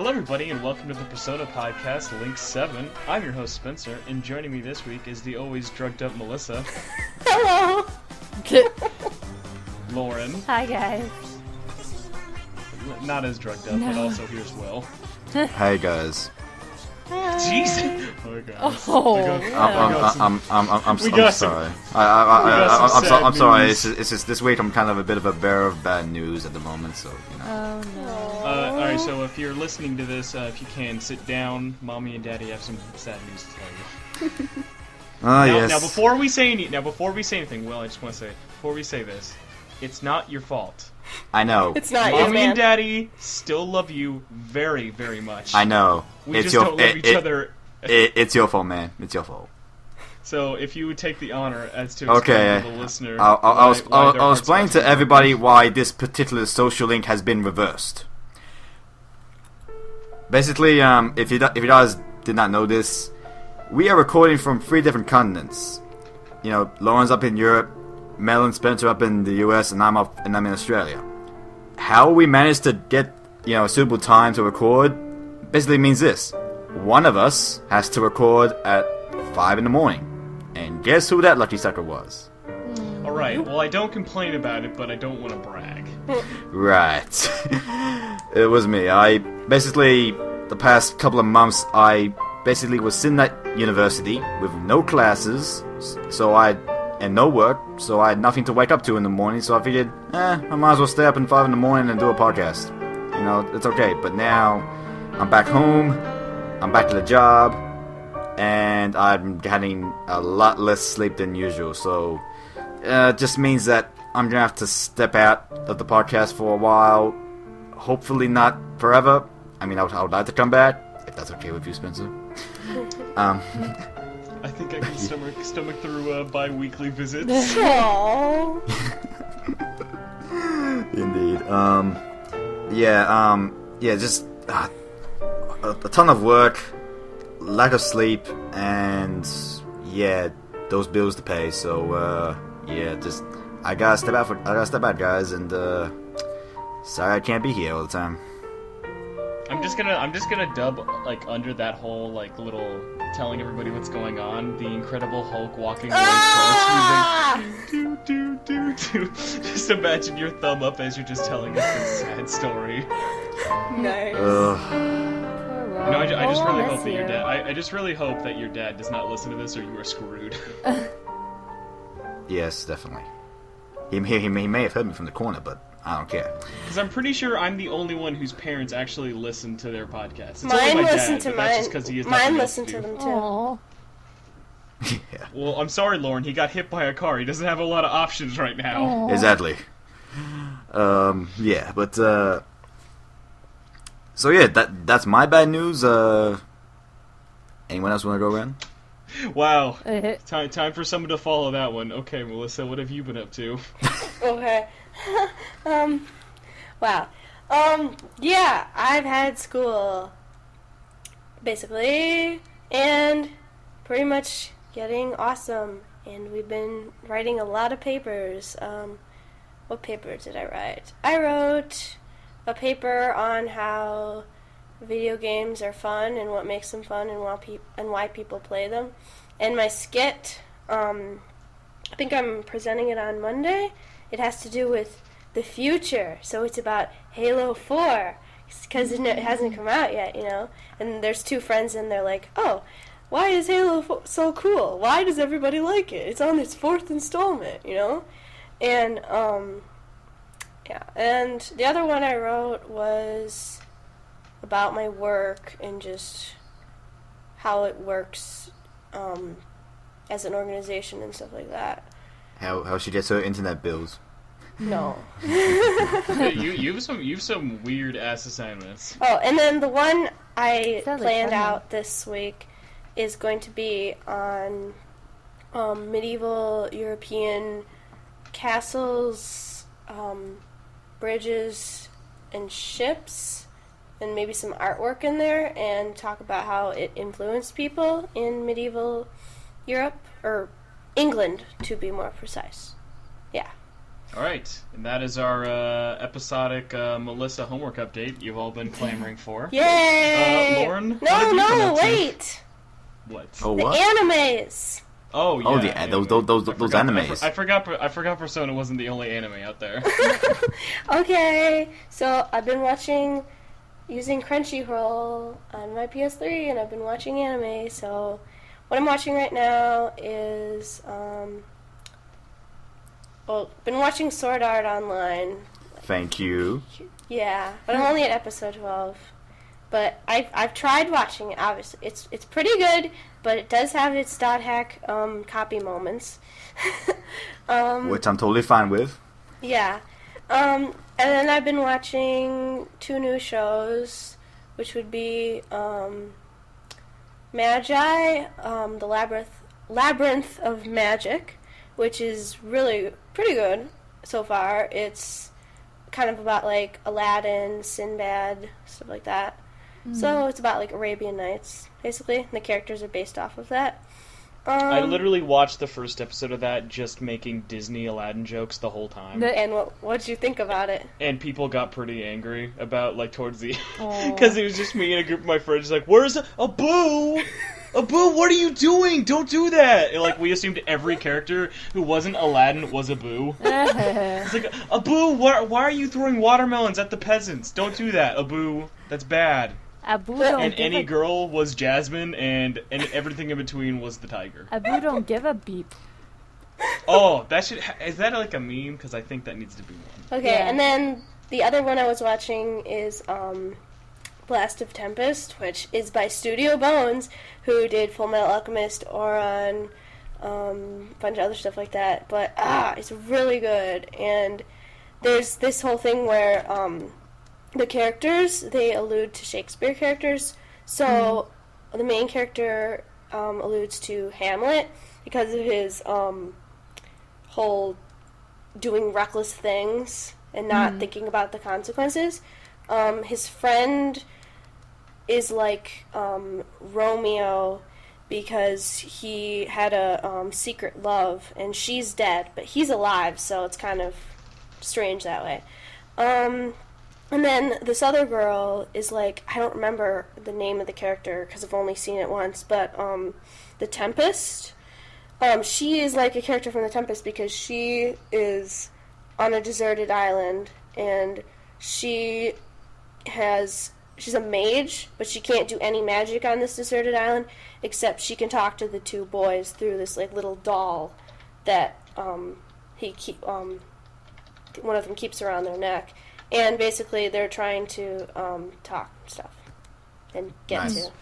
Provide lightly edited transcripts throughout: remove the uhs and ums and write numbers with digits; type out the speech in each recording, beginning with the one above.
Hello, everybody, and welcome to the Persona Podcast, Link 7. I'm your host, Spencer, and joining me this week is the always drugged-up Melissa. Hello! Lauren. Hi, guys. Not as drugged up, but also here's Will. Hey, guys. Jeez! Oh, my God. I'm sorry. I'm sorry. It's just this week I'm kind of a bit of a bearer of bad news at the moment, so you know. Oh no. Alright, so if you're listening to this, if you can, sit down. Mommy and Daddy have some sad news to tell you. Yes. Now, before we say anything, Will, I just want to say, before we say this, it's not your fault. I know. It's not Mommy your man. and Daddy still love you very, very much. I know. We just don't love each other. It's your fault, man. It's your fault. So if you would take the honor as to explain to the listener, I'll explain to everybody why this particular social link has been reversed. Basically, if you guys did not know this, we are recording from 3 different continents. You know, Lauren's up in Europe, Mel and Spencer up in the US, and I'm in Australia. How we managed to get, a suitable time to record basically means this. One of us has to record at 5 in the morning. And guess who that lucky sucker was? Alright, well I don't complain about it, but I don't want to brag. Right. It was me. The past couple of months, I basically was sitting at university with no classes, and no work, so I had nothing to wake up to in the morning, so I figured, I might as well stay up at 5 in the morning and do a podcast. It's okay. But now, I'm back home, I'm back to the job, and I'm getting a lot less sleep than usual, so it just means that I'm gonna have to step out of the podcast for a while. Hopefully not forever. I would like to come back, if that's okay with you, Spencer. I think I can stomach through bi-weekly visits. Aww. Indeed. Just a ton of work, lack of sleep, and those bills to pay. So I gotta step out, guys, and sorry I can't be here all the time. I'm just gonna dub under that whole little telling everybody what's going on, the Incredible Hulk walking away moving. Do. Just imagine your thumb up as you're just telling us this sad story. Nice. I just really hope that your dad. I just really hope that your dad does not listen to this, or you are screwed. Yes, definitely. He may have heard me from the corner, but I don't care. Because I'm pretty sure I'm the only one whose parents actually listen to their podcasts. It's Mine only my listen dad, to but mine. that's just because he has Mine nothing else listen to to do. them too. Aww. Yeah. Well, I'm sorry, Lauren. He got hit by a car. He doesn't have a lot of options right now. Aww. Exactly. So that's my bad news. Anyone else want to go around? Wow. Time for someone to follow that one. Okay, Melissa, what have you been up to? Okay. Wow. I've had school, basically, and pretty much getting awesome, and we've been writing a lot of papers. What paper did I write? I wrote a paper on how video games are fun and what makes them fun and why people play them. And my skit, I think I'm presenting it on Monday. It has to do with the future, so it's about Halo 4, because it hasn't come out yet, and there's 2 friends and they're like, oh, why is Halo so cool? Why does everybody like it? It's on its 4th installment, and and the other one I wrote was about my work and just how it works as an organization and stuff like that. How she gets her internet bills. No. you have some weird ass assignments. Oh, and then the one I Sounds like planned fun, out this week is going to be on medieval European castles, bridges, and ships, and maybe some artwork in there, and talk about how it influenced people in medieval Europe, or England, to be more precise. Yeah. All right, and that is our episodic Melissa homework update you've all been clamoring for. Yay! Lauren? what have you been No, up to? wait! What? Oh, The what? animes! Oh, yeah. Oh, those animes. I forgot Persona wasn't the only anime out there. Okay, so I've been using Crunchyroll on my PS3, and I've been watching anime, so what I'm watching right now is, been watching Sword Art Online. Thank you. Yeah, but I'm only at episode 12. But I've tried watching it, obviously. It's pretty good, but it does have its dot hack copy moments. Which I'm totally fine with. Yeah. And then I've been watching 2 new shows, which would be Magi, the Labyrinth of Magic, which is really pretty good so far. It's kind of about like Aladdin, Sinbad, stuff like that. So it's about like Arabian Nights, basically. The characters are based off of that. I literally watched the first episode of that just making Disney Aladdin jokes the whole time. And what'd you think about it? And people got pretty angry about, like, towards the because it was just me and a group of my friends like, where's Abu? Abu, what are you doing? Don't do that! And, like, we assumed every character who wasn't Aladdin was Abu. It's like, Abu, why are you throwing watermelons at the peasants? Don't do that, Abu. That's bad. Abu don't And give any a... girl was Jasmine, and everything in between was the tiger. Abu don't give a beep. Oh, is that like a meme? Because I think that needs to be one. Okay, Yeah. and then the other one I was watching is Blast of Tempest, which is by Studio Bones, who did Full Metal Alchemist, Ouran, a bunch of other stuff like that. But, it's really good. And there's this whole thing where the characters, they allude to Shakespeare characters. So the main character alludes to Hamlet because of his whole doing reckless things and not thinking about the consequences. His friend is like Romeo because he had a secret love, and she's dead, but he's alive, so it's kind of strange that way. And then this other girl is like, I don't remember the name of the character because I've only seen it once, but the Tempest. She is like a character from the Tempest because she is on a deserted island, and she's a mage, but she can't do any magic on this deserted island except she can talk to the 2 boys through this like little doll that one of them keeps around their neck. And basically, they're trying to talk stuff and get to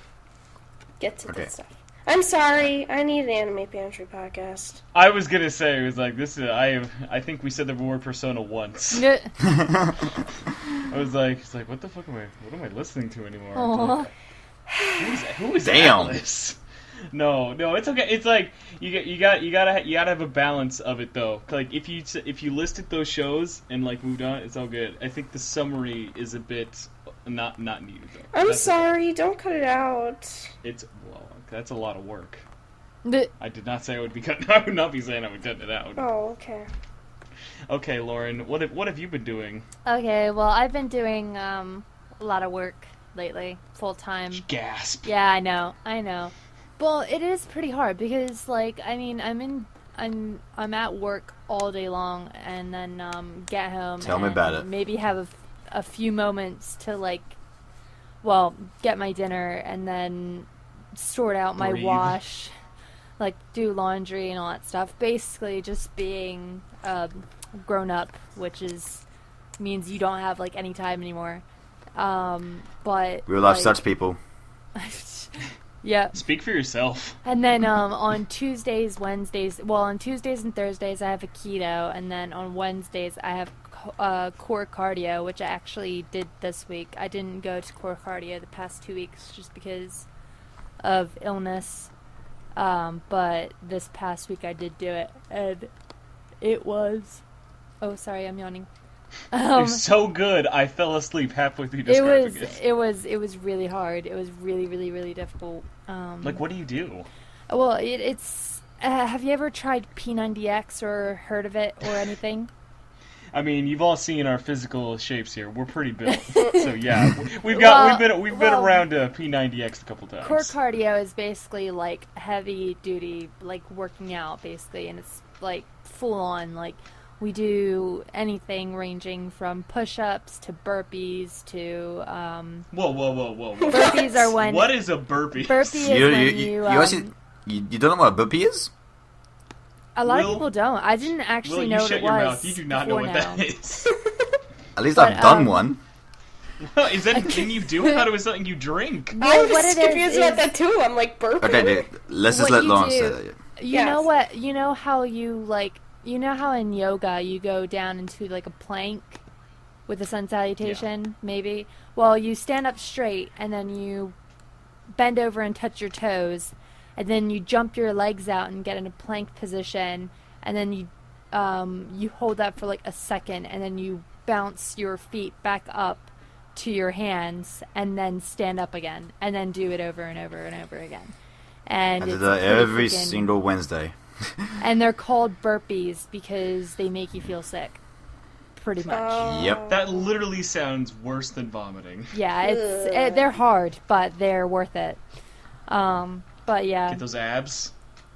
Okay. this stuff. I'm sorry, I need an Anime Pantry podcast. I was gonna say, it was like, I think we said the word Persona once. I was like, what the fuck what am I listening to anymore? Aw. Who is Damn. Atlas? No, it's okay. It's like you gotta have a balance of it though. Like if you listed those shows and like moved on, it's all good. I think the summary is a bit not needed though. I'm sorry, don't cut it out. That's a lot of work. The- I did not say I would be cutting. I would not be saying I would cut it out. Oh, okay. Okay, Lauren, what have you been doing? Okay, well, I've been doing a lot of work lately, full time. Gasp. Yeah, I know. Well, it is pretty hard because, like, I mean, I'm at work all day long, and then get home. Tell me and about it. Maybe have a few moments to well, get my dinner and then sort out my Breathe. wash, like do laundry and all that stuff. Basically, just being grown up, which means you don't have like any time anymore. But Real life like, such people. yeah. Speak for yourself. And then on Tuesdays, Wednesdays, on Tuesdays and Thursdays I have Aikido, and then on Wednesdays I have core cardio, which I actually did this week. I didn't go to core cardio the past 2 weeks just because of illness, but this past week I did do it, and it was... Oh, sorry, I'm yawning. You're so good. I fell asleep halfway through describing it. It was really hard. It was really, really, really difficult. Like, what do you do? Well, it's. Have you ever tried P90X or heard of it or anything? I mean, you've all seen our physical shapes here. We're pretty built. So yeah, we've been around P90X a couple times. Core cardio is basically like heavy duty, like working out basically, and it's like full on. Like we do anything ranging from push-ups to burpees to. Whoa. Burpees are when. What is a burpee? Burpee is when you don't know what a burpee is? A lot of people don't. I didn't actually know what it was. Will, you shut your mouth. You do not know what that is. At least I've done one. Is that a thing you do? I thought it was something you drink. I was confused about that too. I'm like, burping? Okay, let's just let Lauren say that. You know what? You know how you know how in yoga you go down into like a plank with a sun salutation, maybe? Well, you stand up straight and then you bend over and touch your toes. And then you jump your legs out and get in a plank position, and then you hold that for like a second, and then you bounce your feet back up to your hands, and then stand up again, and then do it over and over and over again. And I do that every single Wednesday. And they're called burpees because they make you feel sick, pretty much. Yep. That literally sounds worse than vomiting. Yeah, they're hard, but they're worth it. But yeah. Get those abs.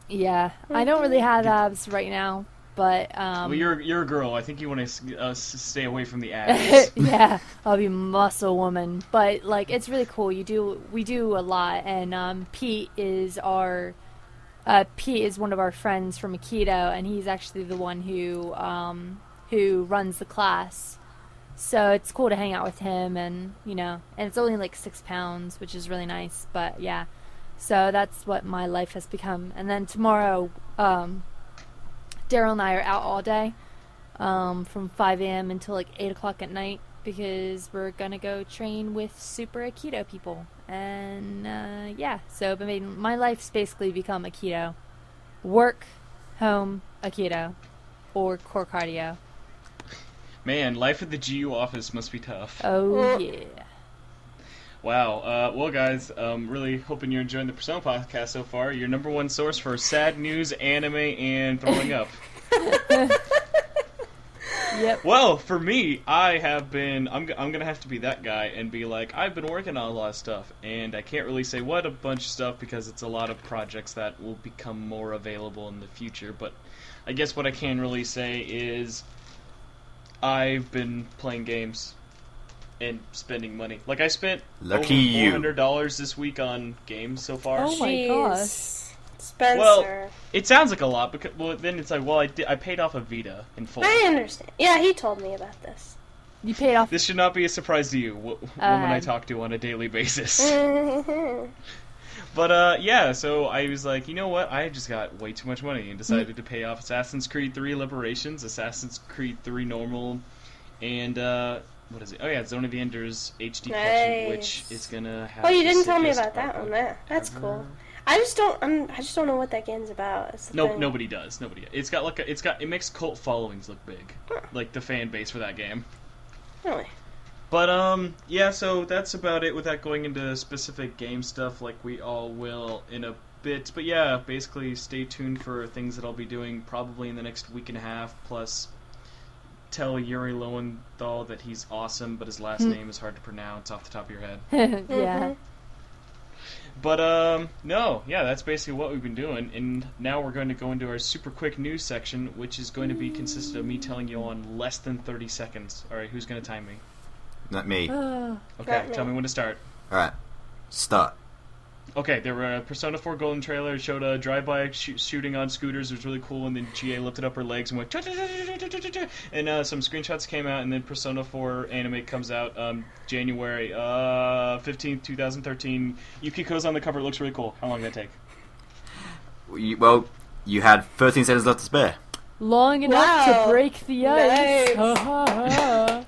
Yeah, I don't really have abs right now, but well, you're a girl. I think you want to stay away from the abs. Yeah, I'll be muscle woman. But like, it's really cool. We do a lot, and Pete is one of our friends from Aikido, and he's actually the one who runs the class. So it's cool to hang out with him, and and it's only like 6 pounds, which is really nice. But yeah. So that's what my life has become. And then tomorrow, Daryl and I are out all day from 5 a.m. until like 8 o'clock at night because we're going to go train with super Aikido people. And yeah, so my life's basically become Aikido. Work, home, Aikido, or core cardio. Man, life at the GU office must be tough. Oh, yeah. Wow. Well, guys, really hoping you're enjoying the Persona podcast so far. Your number one source for sad news, anime, and throwing up. Yep. Well, for me, I'm gonna have to be that guy and be like, I've been working on a lot of stuff, and I can't really say what a bunch of stuff because it's a lot of projects that will become more available in the future. But I guess what I can really say is I've been playing games. And spending money. Like, I spent over $400 this week on games so far. Oh my gosh. Spencer. Well, it sounds like a lot, because then it's like, I paid off a Vita in full. I understand. Yeah, he told me about this. You paid off... This should not be a surprise to you, woman I talk to on a daily basis. But, yeah, so I was like, you know what? I just got way too much money and decided to pay off Assassin's Creed 3 Liberations, Assassin's Creed 3 Normal, and, what is it? Oh yeah, Zone of the Enders HD collection, which is gonna have. Oh, you didn't tell me about that one. That's cool. I just don't know what that game's about. Nobody does. It makes cult followings look big, like the fan base for that game. Really? But yeah. So that's about it. Without going into specific game stuff, like we all will in a bit. But yeah, basically, stay tuned for things that I'll be doing probably in the next week and a half. Plus. Tell Yuri Lowenthal that he's awesome, but his last name is hard to pronounce off the top of your head. Yeah. But, no, yeah, that's basically what we've been doing, and now we're going to go into our super quick news section, which is going to be consisted of me telling you in less than 30 seconds. Alright, who's going to time me? Not me. Okay, tell me when to start. Alright, start. Okay, there were a Persona 4 Golden trailer, showed a drive-by shooting on scooters, it was really cool, and then GA lifted up her legs and went and some screenshots came out, and then Persona 4 anime comes out January 15th, 2013. Yukiko's on the cover, it looks really cool. How long did that take? Well, you had 13 seconds left to spare. Long enough to break the ice. Nice.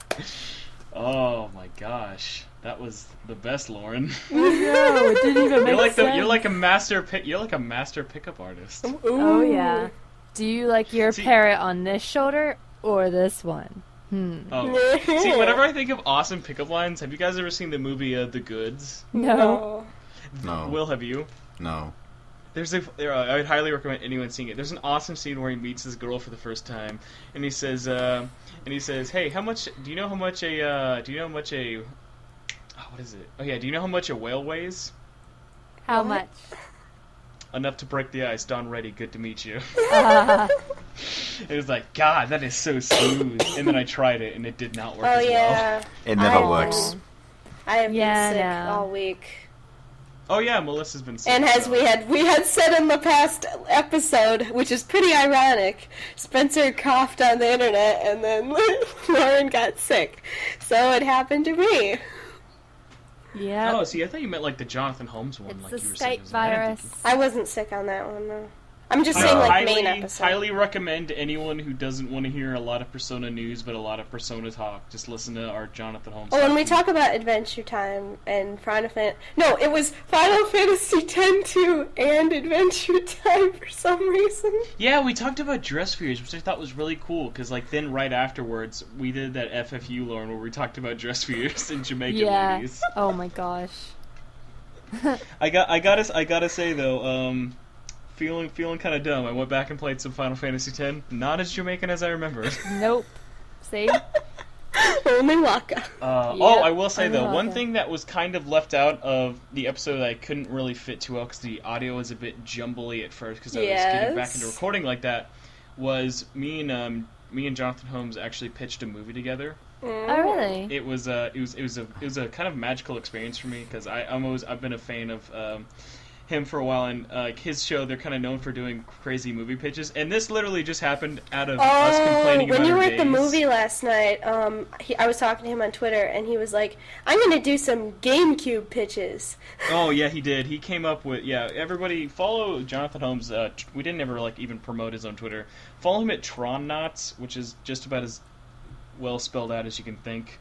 Oh my gosh. That was the best, Lauren. No, it didn't even make sense. You're like a master pickup artist. Ooh. Oh yeah. Do you like your parrot on this shoulder or this one? Oh. See, whenever I think of awesome pickup lines, have you guys ever seen the movie The Goods? No. No. Will, have you? No. I would highly recommend anyone seeing it. There's an awesome scene where he meets his girl for the first time, and he says, "Hey, how much? Do you know how much a? What is it? Oh yeah, do you know how much a whale weighs? How What? much? Enough to break the ice. Don Reddy, good to meet you." Uh, It was like, God, that is so smooth. And then I tried it, and it did not work Oh as well. yeah. It never I- works. I have Yeah, been sick no. all week. Oh yeah, Melissa's been sick. And as so- we had said in the past episode, which is pretty ironic, Spencer coughed on the internet and then Lauren got sick. So it happened to me. yeah. Oh, see, I thought you meant like the Jonathan Holmes one. It's like the you were Skype saying. I didn't think virus. I wasn't sick on that one though. I'm just I saying like highly, main episode. highly recommend anyone who doesn't want to hear a lot of Persona news but a lot of Persona talk. Just listen to our Jonathan Holmes. Oh, when we talk about Adventure Time and it was Final Fantasy X-2 and Adventure Time for some reason. Yeah, we talked about dress fears, which I thought was really cool because like then right afterwards we did that FFU, Lauren, where we talked about dress fears in Jamaican Yeah. ladies. Oh my gosh. I gotta say though, feeling kind of dumb. I went back and played some Final Fantasy X. Not as Jamaican as I remembered. Nope. See? Only Waka. Oh, I will say though, I one love it. thing that was kind of left out of the episode that I couldn't really fit too well because the audio was a bit jumbly at first because I was getting back Yes. into recording like that was me and Jonathan Holmes actually pitched a movie together. Oh, really? It was a kind of magical experience for me because I've been a fan of him for a while, and his show, they're kind of known for doing crazy movie pitches, and this literally just happened out of us complaining when about you our were at the days. movie last night, I was talking to him on Twitter, and he was like, "I'm going to do some GameCube pitches." Oh yeah, he did. He came up with everybody follow Jonathan Holmes. We didn't ever like promote his own Twitter. Follow him at Tronauts, which is just about as well spelled out as you can think.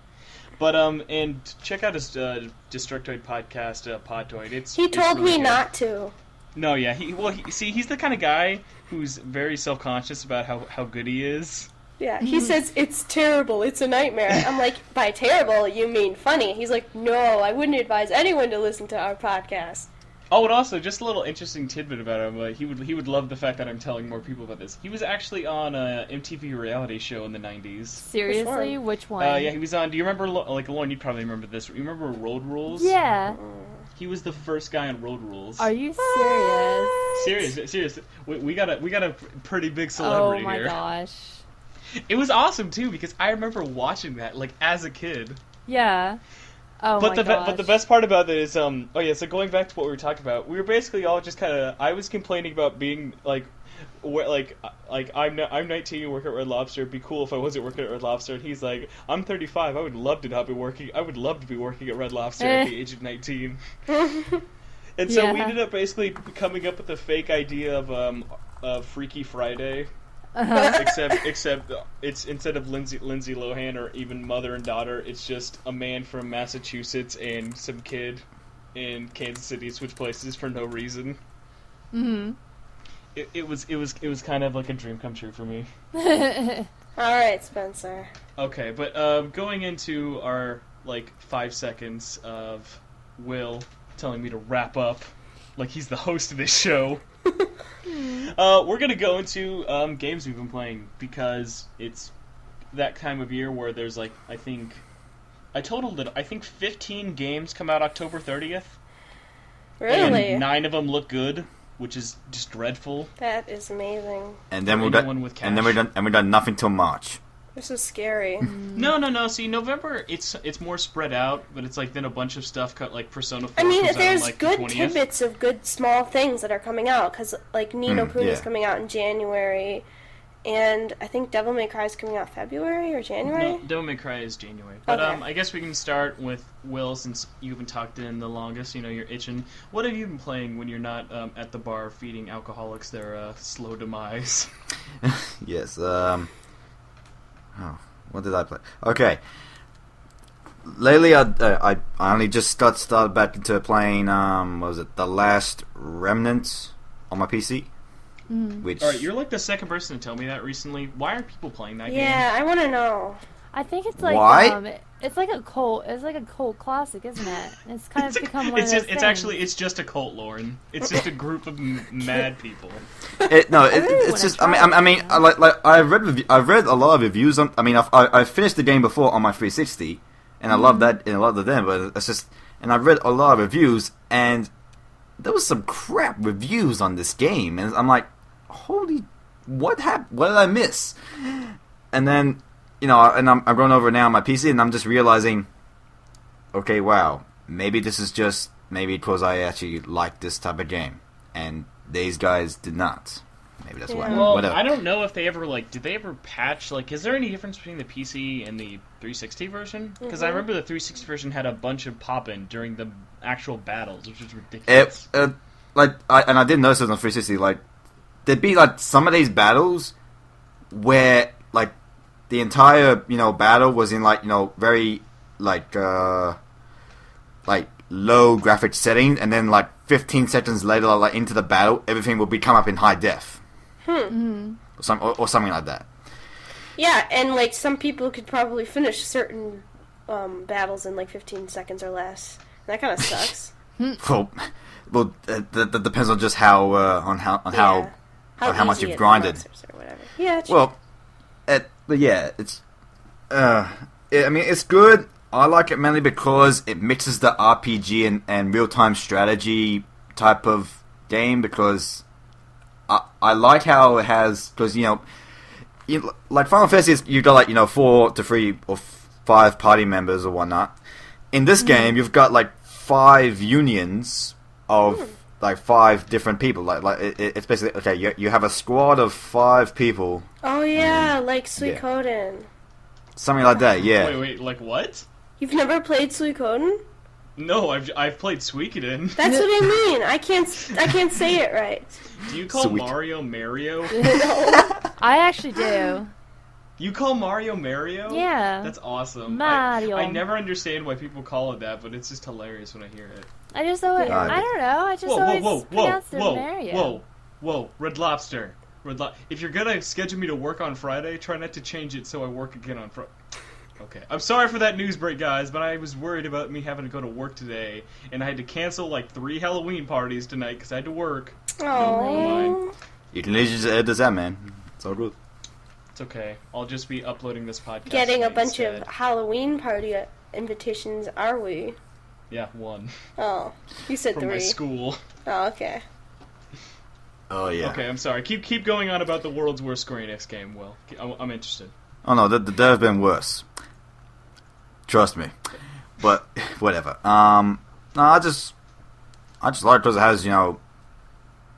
But and check out his Destructoid podcast, Podtoid. It's Told really me good. not to. No, yeah, he's the kind of guy who's very self-conscious about how good he is. Yeah, he says it's terrible, it's a nightmare. I'm like, by terrible, you mean funny. He's like, no, I wouldn't advise anyone to listen to our podcast. Oh, and also, just a little interesting tidbit about him. He would love the fact that I'm telling more people about this. He was actually on a MTV reality show in the 90s. Seriously? Which one? Yeah, he was on. Do you remember? Like, Lauren, you'd probably remember this. You remember Road Rules? Yeah. He was the first guy on Road Rules. Are you serious? Serious. We got a pretty big Oh celebrity my here. gosh. It was awesome too because I remember watching that like as a kid. Yeah. Oh But my gosh. but the best part about it is so going back to what we were talking about, we were basically all just kind of. I was complaining about being like. I'm 19 and work at Red Lobster. It'd be cool if I wasn't working at Red Lobster. And he's like, I'm 35. I would love to not be working. I would love to be working at Red Lobster at the age of 19. And so we Yeah. ended up basically coming up with a fake idea of Freaky Friday. Uh-huh. Except it's instead of Lindsay Lohan or even mother and daughter, it's just a man from Massachusetts and some kid in Kansas City switch places for no reason. Mm-hmm. It was kind of like a dream come true for me. Alright, Spencer. Okay, but going into our like 5 seconds of Will telling me to wrap up, like he's the host of this show. We're gonna go into games we've been playing because it's that time of year where there's like I think 15 games come out October 30th. Really? And 9 of them look good, which is just dreadful. That is amazing. And then Anyone with cash. we're done nothing till March. This is scary. No. See, November it's more spread out, but it's like then a bunch of stuff cut like Persona 4 I mean, comes out on, there's like, good the 20th. tidbits of good small things that are coming out, because, like, Nino Kuni is yeah. coming out in January, and I think Devil May Cry is coming out February or January? No, Devil May Cry is January. But Okay. I guess we can start with Will, since you haven't talked in the longest. You know, you're itching. What have you been playing when you're not at the bar feeding alcoholics their slow demise? Yes. What did I play? Okay. Lately, I only just got started back into playing. What was it? The Last Remnant on my PC. Which All right, you're like the second person to tell me that recently. Why are people playing that game? Yeah, I want to know. I think it's like Why? It's like a cult. It's like a cult classic, isn't it? It's kind of become one of It's those just, things. it's just a cult, Lauren. It's just a group of mad people. really it's wanna just. try I mean, it now. like I've read a lot of reviews on. I mean, I finished the game before on my 360, and I loved that, and I loved it then. But it's just, and I've read a lot of reviews, and there was some crap reviews on this game, and I'm like, holy, what happened? What did I miss? And then, you know, and I'm going over it now on my PC, and I'm just realizing, okay, wow, maybe this is just because I actually like this type of game, and these guys did not. Maybe that's why. Yeah. Well, Whatever. I don't know if they ever did they ever patch is there any difference between the PC and the 360 version? Because I remember the 360 version had a bunch of pop-in during the actual battles, which was ridiculous. I did notice it on 360. Like, there'd be like some of these battles where like the entire battle was in like very like low graphic settings, and then like 15 seconds later, like into the battle, everything will come up in high def. Or something like that. Yeah, and like some people could probably finish certain battles in like 15 seconds or less. That kind of sucks. Well, that depends on just how much easy you've it grinded. is or whatever. Yeah. True. Well, but yeah, it's. I mean, it's good. I like it mainly because it mixes the RPG and real time strategy type of game. Because I like how it has, because like Final Fantasy, you've got like 4 to 3 or 5 party members or whatnot. In this game, you've got like 5 unions of like 5 different people. Like it's basically okay. You have a squad of 5 people. Oh yeah, like Suikoden. Something like that, yeah. Wait, like what? You've never played Suikoden? No, I've played Suikoden. That's what I mean. I can't say it right. Do you call Sweet. Mario Mario? I actually do. You call Mario Mario? Yeah. That's awesome. Mario. I never understand why people call it that, but it's just hilarious when I hear it. I just always, Yeah. I don't know. I just always pronounce it Mario. Whoa, Red Lobster. If you're gonna schedule me to work on Friday, try not to change it so I work again on Friday. Okay. I'm sorry for that news break, guys, but I was worried about me having to go to work today, and I had to cancel like 3 Halloween parties tonight because I had to work. Oh. You can just edit this out, man. It's all good. It's okay. I'll just be uploading this podcast. Getting a today bunch instead. of Halloween party invitations, are we? Yeah, 1. Oh, you said From 3. my school. Oh, okay. Oh yeah. Okay, I'm sorry. Keep going on about the world's worst Square Enix game, Will. I'm interested. Oh no, there have been worse. Trust me. But whatever. No, I just like it because it has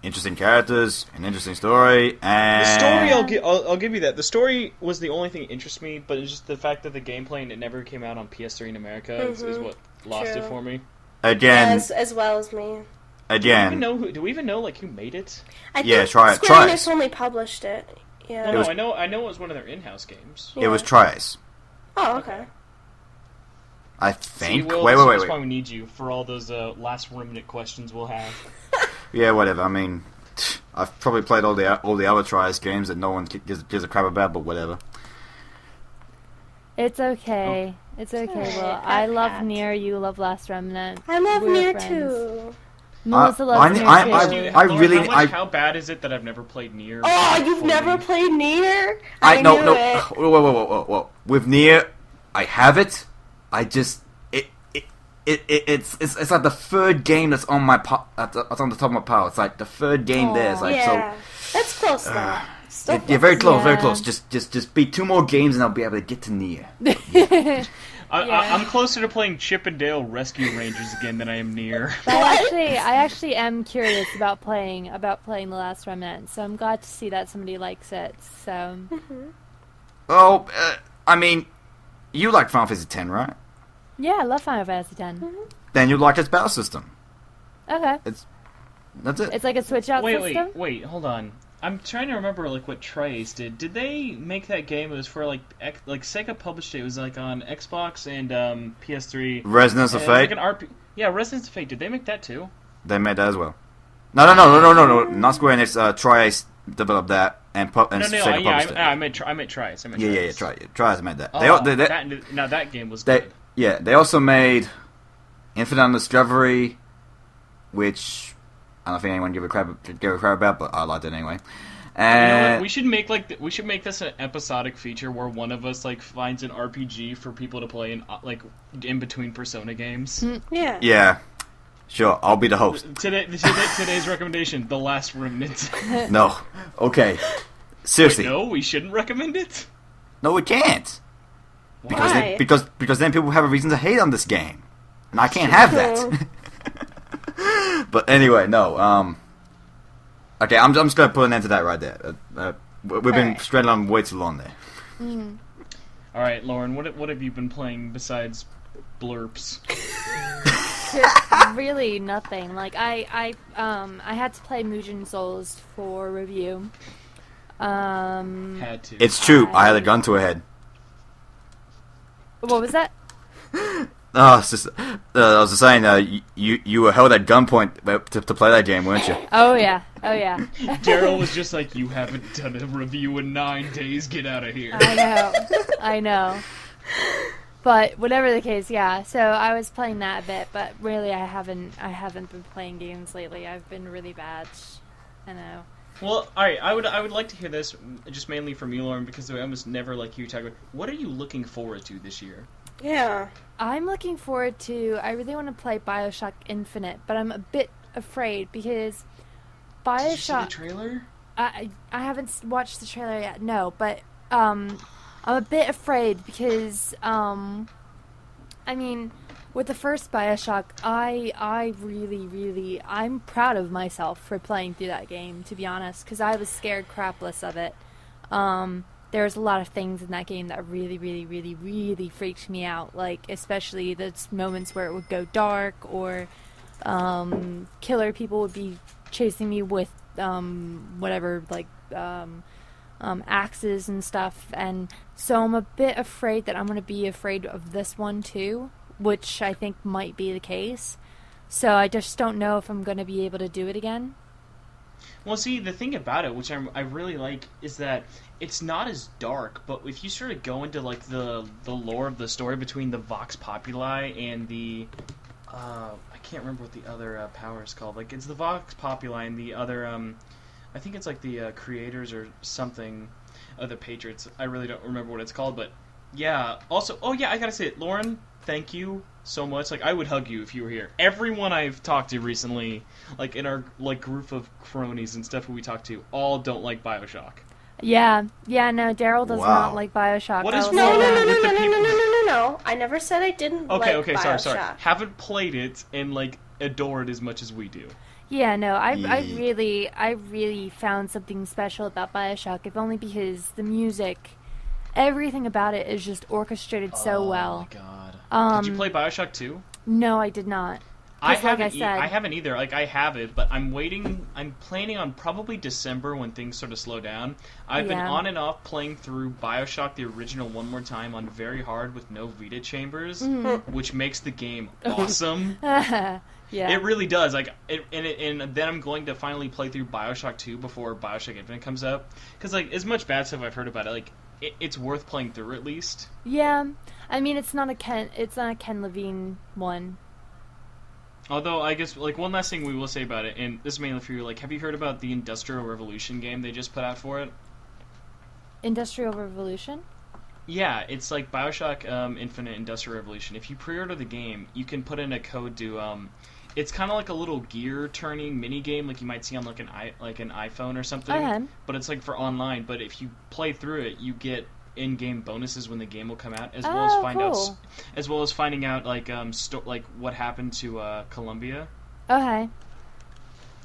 interesting characters, an interesting story, and The story, I'll give you that. The story was the only thing that interests me, but it's just the fact that the gameplay and it never came out on PS3 in America is what lost it True. for me. again, As well as me. Do we even know who made it? I Yeah, think try it. Square Try Enix it. only published it. Yeah. Well, was- no, I know it was one of their in-house games. it was Trice. Oh, okay. I See, think. Will, Wait. That's why we need you for all those last remnant questions we'll have. Yeah, whatever. I mean, I've probably played all the other Trice games that no one gives a crap about, but whatever. It's okay. It's okay, alright, Will. pat, I love pat. Nier. You love Last Remnant. I love We're Nier friends. too. Melissa loves Nier I- too. Lauren, really- how bad is it that I've never played Nier? Oh, you've fully? never played Nier? No. knew it. Whoa. With Nier, I have it. I just it's like the 3rd game that's on my that's on the top of my pile. It's like the 3rd game there. It's like Yeah. That's close though. Still yeah, very close, very Yeah. close. Just beat 2 more games and I'll be able to get to Nier. I'm closer to playing Chip and Dale Rescue Rangers again than I am Nier. But I actually am curious about playing The Last Remnant, so I'm glad to see that somebody likes it. So Oh, I mean, you like Final Fantasy X, right? yeah, I love Final Fantasy X. Then you like its battle system. Okay, That's it. it's like a switch out system. Wait, hold on. I'm trying to remember what Trice did. Did they make that game? It was for like Sega published it. It was like on Xbox and PS3. Resonance of It was Fate. like an Yeah, Resonance of Fate. Did they make that too? They made that as well. No. Not Square Enix. Trice developed that, and No, Sega yeah, published it. I might try it. Yeah, Trice made that. Oh, They, now that game was they, good. yeah, they also made Infinite Undiscovery, which I don't think anyone give a crap about, but I liked it anyway. You know And what? We should make this an episodic feature where one of us like finds an RPG for people to play in between Persona games. Yeah. yeah, sure, I'll be the host. Today's recommendation: The Last Remnant. No, okay, seriously, No, we shouldn't recommend it. no, we can't. Why? Because then people have a reason to hate on this game, and I can't have that. But anyway, no. Okay, I'm just gonna put an end to that right there. We've been Alright. straight on way too long there. All right, Lauren, what have you been playing besides Blurps? Really nothing. Like I had to play Mugen Souls for review. Had to. It's true. I had a gun to her head. What was that? Oh, it's just, I was just saying, you were held at gunpoint to play that game, weren't you? Oh yeah. Daryl was just like, "You haven't done a review in 9 days. Get out of here." I know. But whatever the case, yeah. So I was playing that a bit, but really I haven't been playing games lately. I've been really bad. I know. Well, all right. I would like to hear this just mainly from you, Lauren, because I almost never like you talk about. What are you looking forward to this year? Yeah. I'm looking forward to. I really want to play BioShock Infinite, but I'm a bit afraid because Did you see the BioShock. trailer? I haven't watched the trailer yet. No, but I'm a bit afraid because I mean, with the first BioShock, I really I'm proud of myself for playing through that game. To be honest, because I was scared crapless of it. There's a lot of things in that game that really freaked me out. Like, especially those moments where it would go dark or killer people would be chasing me with whatever, like axes and stuff. And so I'm a bit afraid that I'm going to be afraid of this one too, which I think might be the case. So I just don't know if I'm going to be able to do it again. Well, see, the thing about it, which I really like, is that it's not as dark, but if you sort of go into like the lore of the story between the Vox Populi and the I can't remember what the other power is called. Like, it's the Vox Populi and the other I think it's like the creators or something of the Patriots. I really don't remember what it's called, but yeah. Also, oh yeah, I gotta say it, Lauren. Thank you so much. Like, I would hug you if you were here. Everyone I've talked to recently, like in our like group of cronies and stuff who we talked to, all don't like BioShock. Yeah, no, Daryl does Wow. not like BioShock. What I is will No, say no, wrong no, that. no, with no, the no, no, no, people? no, no, no. I never said I didn't Okay, like sorry. BioShock. Haven't played it and like adore it as much as we do. Yeah, no, I Yeah. really found something special about BioShock, if only because the music, everything about it is just orchestrated so well. Oh my god. Did you Um, play BioShock 2? No, I did not. Just like I said. I haven't either. Like, I have it, but I'm waiting. I'm planning on probably December when things sort of slow down. I've been Yeah. on and off playing through BioShock the original one more time on very hard with no Vita chambers, Mm-hmm. which makes the game awesome. Yeah. It really does. Like, and then I'm going to finally play through BioShock 2 before BioShock Infinite comes out. Because, like, as much bad stuff I've heard about it, like, it's worth playing through at least. Yeah, I mean it's not a Ken Levine one. Although, I guess, like, one last thing we will say about it, and this is mainly for you, like, have you heard about the Industrial Revolution game they just put out for it? Industrial Revolution? Yeah, it's like BioShock Infinite Industrial Revolution. If you pre-order the game, you can put in a code to, it's kind of like a little gear-turning mini-game like you might see on, like, an iPhone or something. Okay. But it's, like, for online. But if you play through it, you get in-game bonuses when the game will come out, as well as cool. as well as finding out, like, like, what happened to, Columbia. Okay.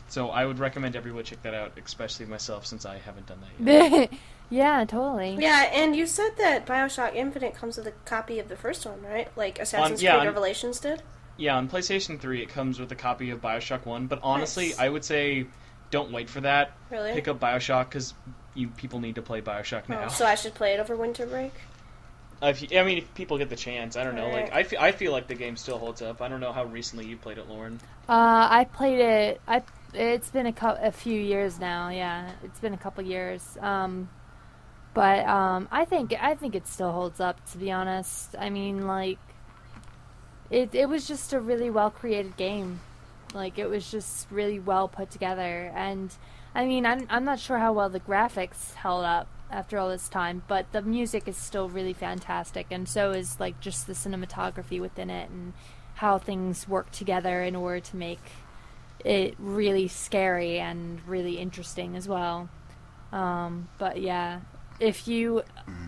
So I would recommend everyone check that out, especially myself, since I haven't done that yet. Yeah, totally. Yeah, and you said that BioShock Infinite comes with a copy of the first one, right? Like Assassin's Creed Revelations did? Yeah, on PlayStation 3 it comes with a copy of BioShock 1, but honestly, Nice. I would say don't wait for that. Really? Pick up BioShock, because people need to play BioShock now. Oh, so I should play it over winter break? If people get the chance, I don't know. Alright. Like, I feel like the game still holds up. I don't know how recently you played it, Lauren. I played it. It's been a few years now. Yeah, it's been a couple years. But I think it still holds up. To be honest, I mean, like, it was just a really well created game. Like, it was just really well put together. And I mean, I'm not sure how well the graphics held up after all this time, but the music is still really fantastic, and so is like just the cinematography within it and how things work together in order to make it really scary and really interesting as well. But yeah, if you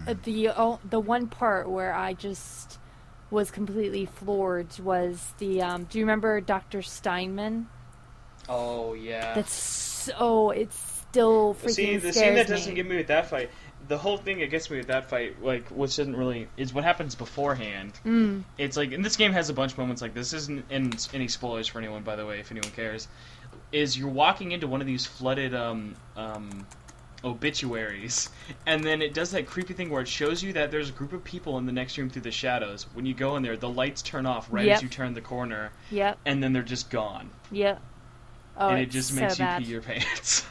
the one part where I just was completely floored was the do you remember Dr. Steinman? Oh yeah. It's still freaking See, the scares scene that me. doesn't get me with that fight, the whole thing that gets me with that fight, like, which doesn't really, is what happens beforehand. It's like, and this game has a bunch of moments like this. Isn't any spoilers for anyone, by the way, if anyone cares. Is you're walking into one of these flooded obituaries, and then it does that creepy thing where it shows you that there's a group of people in the next room through the shadows. When you go in there, the lights turn off right as you turn the corner, and then they're just gone. Oh, and it just so makes you bad. pee your pants.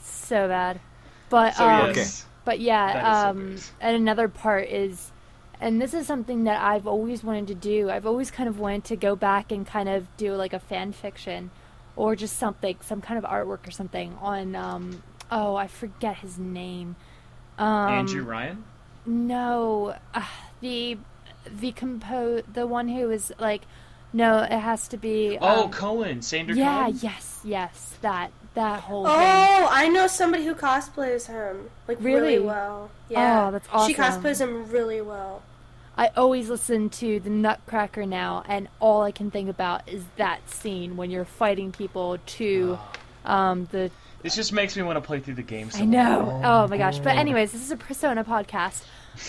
So bad. But So yes, but yeah, that is so good. and another part is, and this is something that I've always wanted to do. I've always kind of wanted to go back and kind of do like a fan fiction, or just something, some kind of artwork or something on. Oh, I forget his name. Andrew Ryan? No, the one who was like, no, it has to be. Cohen, Sander Cohen. Yes, that whole thing. Oh, I know somebody who cosplays him, like, really well. Yeah. Oh, that's awesome. She cosplays him really well. I always listen to the Nutcracker now, and all I can think about is that scene when you're fighting people to the. This just makes me want to play through the game. I know. Oh my gosh. But anyways, this is a Persona podcast.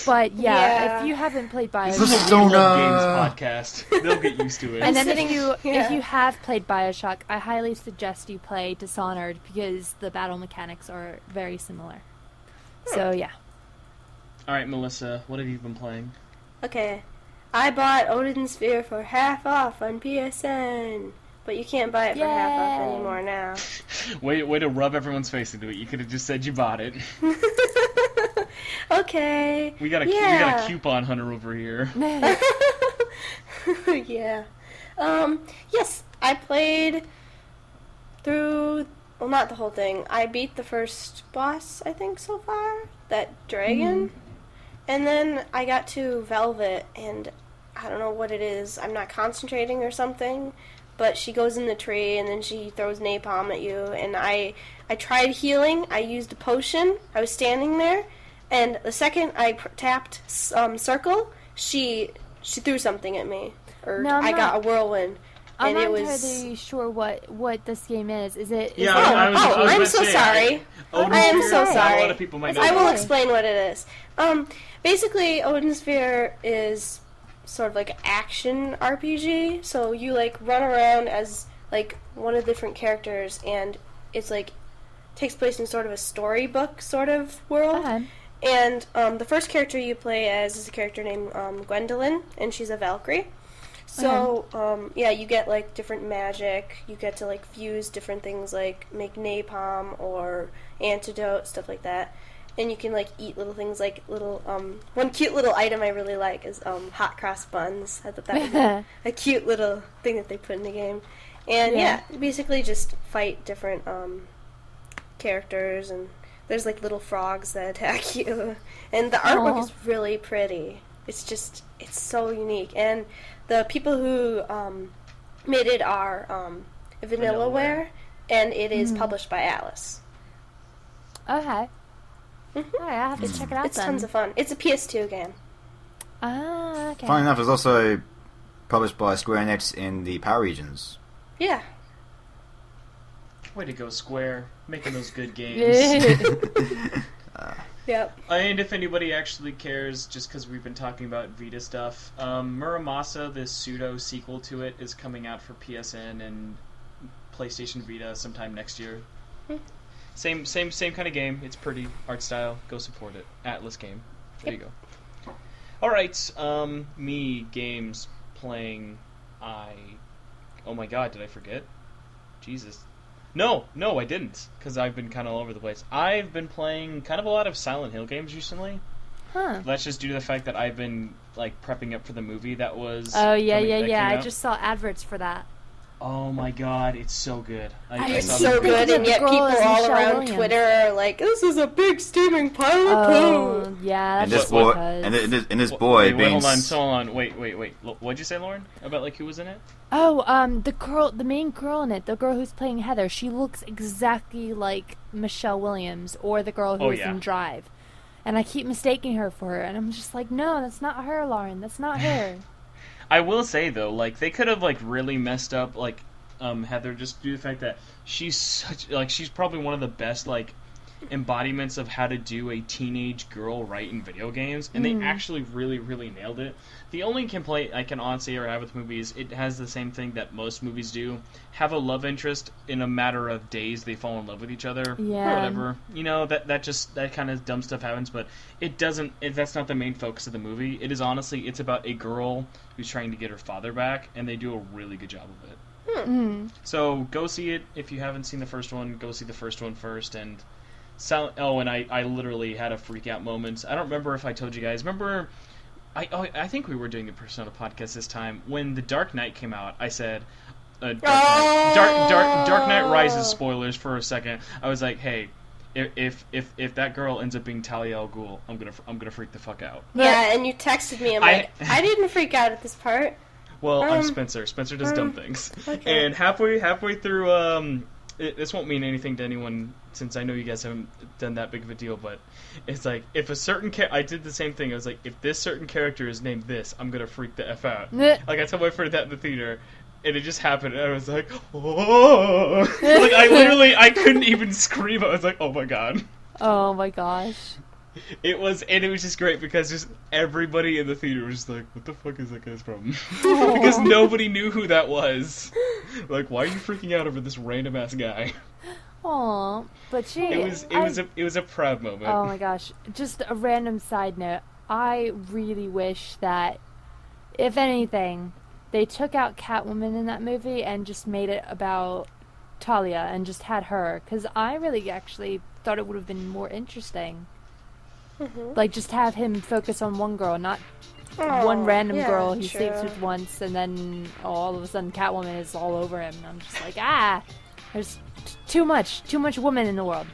But yeah, if you haven't played This Bioshock, is a We Love Games podcast. They'll get used to it. and then if you have played Bioshock, I highly suggest you play Dishonored because the battle mechanics are very similar. So yeah. All right, Melissa, what have you been playing? Okay. I bought Odin Sphere for half off on PSN. But you can't buy it for half off anymore now. Way to rub everyone's face into it. You could have just said you bought it. Okay. We got a coupon hunter over here. Yeah. Yes, I played through, well, not the whole thing. I beat the first boss, I think, so far. That dragon. And then I got to Velvet, and I don't know what it is. I'm not concentrating or something. But she goes in the tree, and then she throws napalm at you. And I tried healing. I used a potion. I was standing there. And the second I tapped circle, she threw something at me. Or No, I got a whirlwind. I'm And not it was... entirely sure what this game is. Is it? Yeah, Oh, I was about I'm to so say, sorry. I am so Not sorry. a lot of people might know. I will that. explain what it is. Basically, Odin Sphere is sort of like an action RPG. So you like run around as like one of the different characters, and it's like takes place in sort of a storybook sort of world. Okay. And the first character you play as is a character named Gwendolyn, and she's a Valkyrie. So, you get, like, different magic. You get to, like, fuse different things, like make napalm or antidote, stuff like that. And you can, like, eat little things, like little, one cute little item I really like is hot cross buns. I thought that was a cute little thing that they put in the game. And, basically just fight different characters, and there's, like, little frogs that attack you. And the artwork is really pretty. It's just, it's so unique. And the people who made it are Vanillaware, and it is published by Alice. Okay. Alright, I'll have to check it out It's then. tons of fun. It's a PS2 game. Ah, okay. Funny enough, it's also published by Square Enix in the Power regions. Yeah. Way to go, Square. Making those good games. Yep. And if anybody actually cares, just because we've been talking about Vita stuff, Muramasa, the pseudo sequel to it, is coming out for PSN and PlayStation Vita sometime next year. Same kind of game. It's pretty art style. Go support it. Atlas game. There you go. All right. Me games playing. Oh my God! Did I forget? Jesus. No, I didn't, because I've been kind of all over the place. I've been playing kind of a lot of Silent Hill games recently. Huh. That's just due to the fact that I've been like prepping up for the movie that was. Oh yeah, coming, yeah, that yeah. came I out. just saw adverts for that. Oh my god, it's so good. I It's saw so the- good, and yet The girl people is all Michelle around Williams. Twitter are like, "This is a big steaming pile of poo." Oh yeah, And that's this boy, because. and this boy Wait, being. hold on, so hold on. Wait. What'd you say, Lauren? About like who was in it? Oh, the main girl in it, the girl who's playing Heather, she looks exactly like Michelle Williams or the girl who Oh, was yeah. in Drive. And I keep mistaking her for her, and I'm just like, no, that's not her, Lauren. That's not her. I will say though, like they could have like really messed up like Heather just due to the fact that she's probably one of the best like embodiments of how to do a teenage girl right in video games, and they actually really nailed it. The only complaint I can honestly ever have with movies, it has the same thing that most movies do: have a love interest in a matter of days they fall in love with each other. Yeah. Or whatever, you know, that kind of dumb stuff happens, but it doesn't. That's not the main focus of the movie. It is honestly, it's about a girl who's trying to get her father back, and they do a really good job of it. So go see it if you haven't seen the first one. Go see the first one first, and and I literally had a freak out moment. I don't remember if I told you guys. Remember, I think we were doing a Persona podcast this time when The Dark Knight came out. I said, Dark Knight Rises spoilers for a second. I was like, hey, if that girl ends up being Talia al Ghul, I'm gonna freak the fuck out. Yeah, and you texted me. I didn't freak out at this part. Well, I'm Spencer. Spencer does dumb things. Okay. And halfway through, this won't mean anything to anyone since I know you guys haven't done that big of a deal, but it's like, if a certain I did the same thing. I was like, if this certain character is named this, I'm gonna freak the F out. Like, I told my friend that in the theater, and it just happened, and I was like, oh! Like, I couldn't even scream. I was like, oh my god. Oh my gosh. It was just great because just everybody in the theater was just like, what the fuck is that guy's from? Because nobody knew who that was. Like, why are you freaking out over this random ass guy? Aw, but gee, It was a proud moment. Oh my gosh. Just a random side note. I really wish that, if anything, they took out Catwoman in that movie and just made it about Talia and just had her. Because I really actually thought it would have been more interesting. Like, just have him focus on one girl, not one random girl he sleeps with once, and then all of a sudden Catwoman is all over him. And I'm just like, there's too much woman in the world.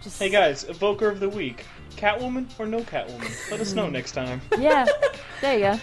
Just Hey guys, Evoker of the Week. Catwoman or no Catwoman? Let us know next time. yeah, there you go.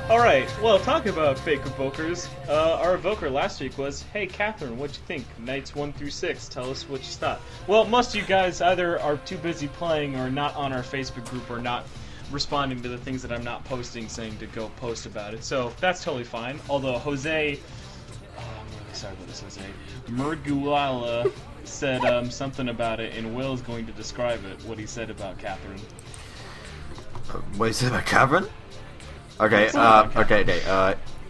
Alright, well, talk about fake evokers. Our evoker last week was, hey Catherine, what'd you think? Nights 1 through 6, tell us what you thought. Well, most of you guys either are too busy playing or not on our Facebook group or not responding to the things that I'm not posting, saying to go post about it. So, that's totally fine. Although Jose, I'm really sorry about this, Jose, Murguala said something about it, and Will's going to describe it, what he said about Catherine. What you said about Catherine? Okay,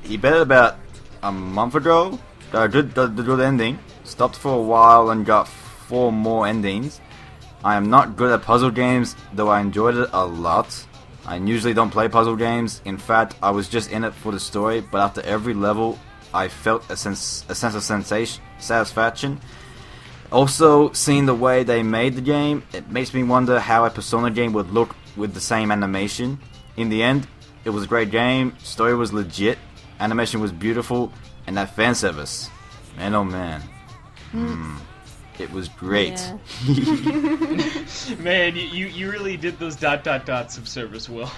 he bet about a month ago. Did the good ending. Stopped for a while and got 4 more endings. I am not good at puzzle games, though I enjoyed it a lot. I usually don't play puzzle games. In fact, I was just in it for the story, but after every level, I felt a sense of satisfaction. Also, seeing the way they made the game, it makes me wonder how a Persona game would look with the same animation. In the end, it was a great game, story was legit, animation was beautiful, and that fan service, man oh man, it was great. Yeah. Man, you really did those ... of service well.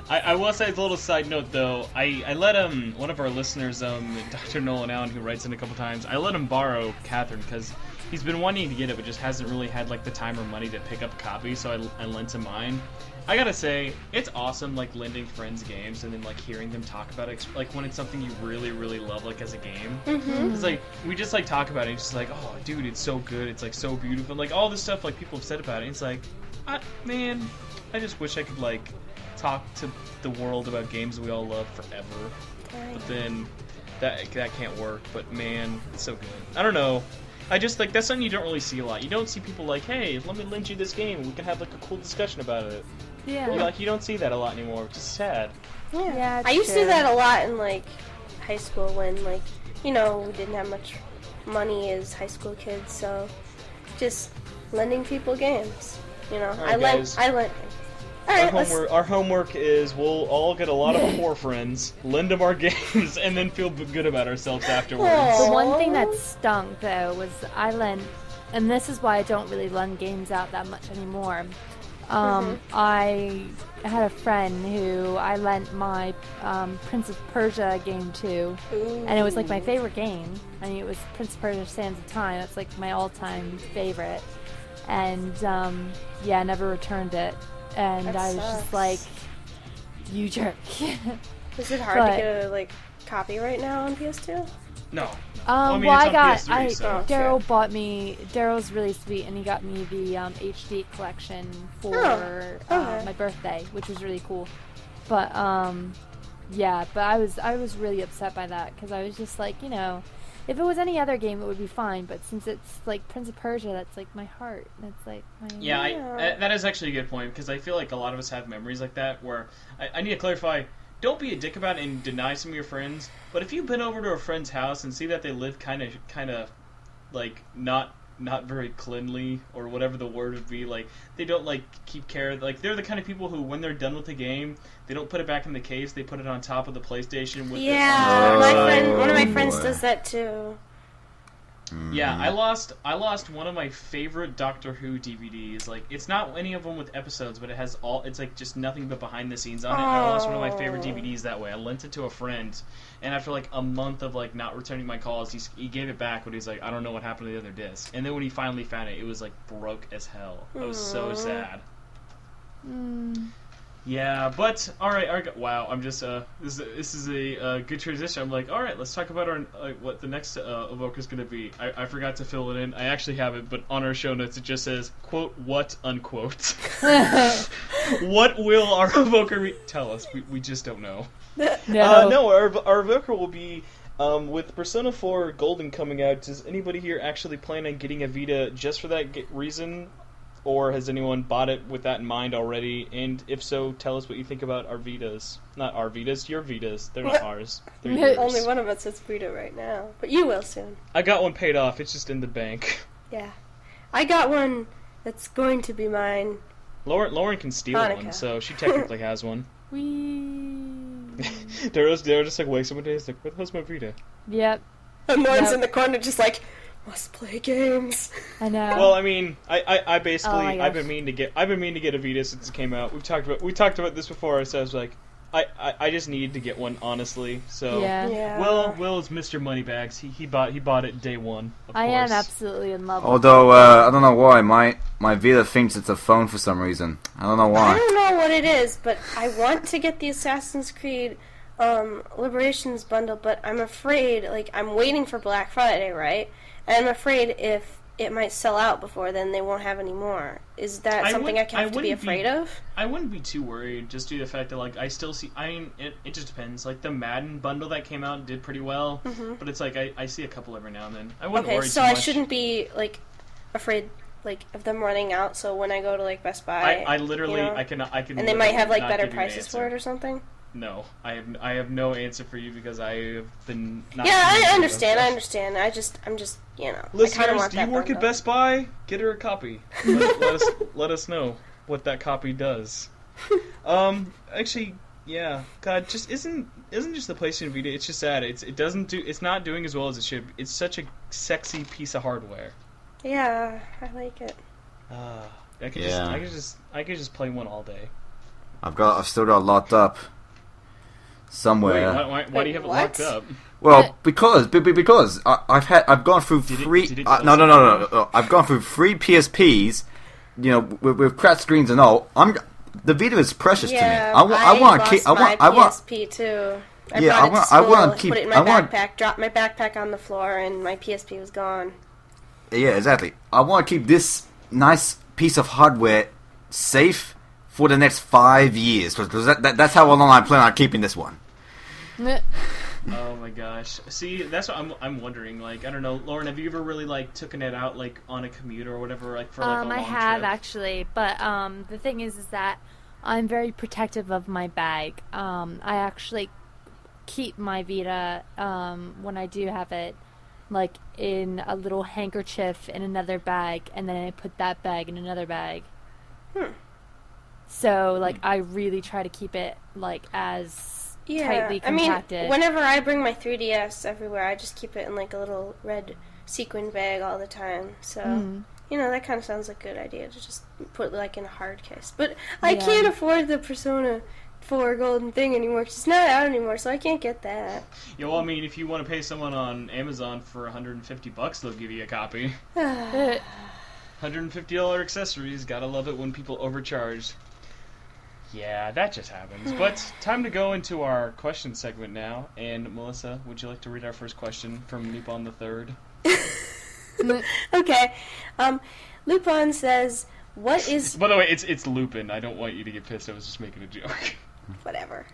I will say, as a little side note though, I let one of our listeners, Dr. Nolan Allen, who writes in a couple times, I let him borrow Catherine because he's been wanting to get it but just hasn't really had like the time or money to pick up a copy, so I lent him mine. I gotta say, it's awesome like lending friends games and then like hearing them talk about it, like when it's something you really, really love, like as a game. It's like, we just like talk about it, and it's just like, oh dude, it's so good, it's like so beautiful, and, like all this stuff like people have said about it, and it's like, man, I just wish I could like talk to the world about games we all love forever. But then that can't work. But man, it's so good. I don't know. I just like that's something you don't really see a lot. You don't see people like, hey, let me lend you this game. We can have like a cool discussion about it. Yeah. You don't see that a lot anymore, which is sad. Yeah, it's I used to do true. that a lot in like high school when like we didn't have much money as high school kids, so just lending people games. Alright, guys. I lent. All right, Our homework is we'll all get a lot of poor friends, lend them our games, and then feel good about ourselves afterwards. Aw. The one thing that stunk, though, was I lent, and this is why I don't really lend games out that much anymore. I had a friend who I lent my Prince of Persia game to, and it was like my favorite game. I mean, it was Prince of Persia Sands of Time. That's like my all-time favorite. And I never returned it. And That I was sucks. just like, you jerk. Is it hard to get a copy right now on PS2? No. Well, it's I on got, PS3, so. Daryl bought me, Daryl's really sweet, and he got me the HD collection for okay. my birthday, which was really cool. But, but I was really upset by that, because I was just like, if it was any other game, it would be fine, but since it's, like, Prince of Persia, that's, like, my heart. That's, like, my... Yeah, that is actually a good point, because I feel like a lot of us have memories like that, where I need to clarify, don't be a dick about it and deny some of your friends, but if you've been over to a friend's house and see that they live kind of, like, not very cleanly, or whatever the word would be, like, they don't, like, keep care, like, they're the kind of people who, when they're done with the game, they don't put it back in the case, they put it on top of the PlayStation with One of my friends does that too. Yeah, I lost one of my favorite Doctor Who DVDs. Like, it's not any of them with episodes, but it has it's like just nothing but behind the scenes on it. I lost one of my favorite DVDs that way. I lent it to a friend, and after like a month of like not returning my calls, he gave it back, but he's like, I don't know what happened to the other disc. And then when he finally found it, it was like broke as hell. I was so sad. Yeah, but alright, wow, I'm just, this is a good transition. I'm like, alright, let's talk about our, what the next evoker's gonna be. I forgot to fill it in. I actually have it, but on our show notes it just says, quote, what, unquote. What will our evoker be? Tell us, we just don't know. No. Our evoker will be, with Persona 4 Golden coming out, does anybody here actually plan on getting a Vita just for that reason? Or has anyone bought it with that in mind already? And if so, tell us what you think about our Vitas. Not our Vitas, your Vitas. They're not ours. They're yours. Only one of us has Vita right now, but you will soon. I got one paid off. It's just in the bank. Yeah, I got one that's going to be mine. Lauren can steal Hanukkah. one, so she technically has one. Wee. Daryl's just like wakes up one day, he's like, "Where the hell's my Vita?" Yep. And Lauren's Yep. in the corner just like, must play games. I know. Well, I mean, I basically Oh my I've gosh. been meaning to get a Vita since it came out. We talked about this before. So I was like, I just needed to get one, honestly. So yeah. Will is Mr. Moneybags. He bought it day one. Of I course. am absolutely in love with Although, I don't know why, my Vita thinks it's a phone for some reason. I don't know I why. don't know what it is, but I want to get the Assassin's Creed Liberations bundle, but I'm afraid, like, I'm waiting for Black Friday, right? And I'm afraid if it might sell out before then, they won't have any more. Is that something I have to be afraid of? I wouldn't be too worried, just due to the fact that, like, I still see... I mean, it just depends. Like, the Madden bundle that came out did pretty well, but it's like, I see a couple every now and then. I wouldn't worry so too I much. shouldn't be, like, afraid, like, of them running out, so when I go to, like, Best Buy... I literally... you know, I can and they might have, like, not better give you an prices answer. for it or something? No, I have no answer for you because I have been not. Yeah, familiar I with understand. that I stuff. understand. I'm just, I kind of Listeners, want do you that work at bundle. Best Buy? Get her a copy. Let us know. what that copy does. Actually, yeah. God, just isn't just the PlayStation Vita. It's just sad. It's not doing as well as it should. It's such a sexy piece of hardware. Yeah, I like it. I could just play one all day. I've still got it locked up somewhere. Wait, why do you have it locked up? Well, because I've gone through three. No. I've gone through 3 PSPs. You know, with cracked screens and all. The Vita is precious to me. I want to keep. my PSP too. I want to keep. Put it in my backpack. Dropped my backpack on the floor, and my PSP was gone. Yeah, exactly. I want to keep this nice piece of hardware safe for the next 5 years, because that's how long I plan on keeping this one. Oh my gosh! See, that's what I'm wondering. Like, I don't know, Lauren, have you ever really like taken it out like on a commuter or whatever, like for like a long I have trip? actually, but the thing is that I'm very protective of my bag. I actually keep my Vita when I do have it, like in a little handkerchief in another bag, and then I put that bag in another bag. So like I really try to keep it like as tightly compacted. I mean, whenever I bring my 3DS everywhere, I just keep it in like a little red sequin bag all the time. So, you know, that kind of sounds like a good idea to just put like in a hard case. But I can't afford the Persona 4 golden thing anymore. It's not out anymore, so I can't get that. Yeah, well, I mean, if you want to pay someone on Amazon for $150, they'll give you a copy. $150 accessories. Gotta love it when people overcharge. Yeah, that just happens. But time to go into our question segment now. And Melissa, would you like to read our first question from Lupin the Third? Okay. Lupin says, "What is?" By the way, it's Lupin. I don't want you to get pissed. I was just making a joke. Whatever.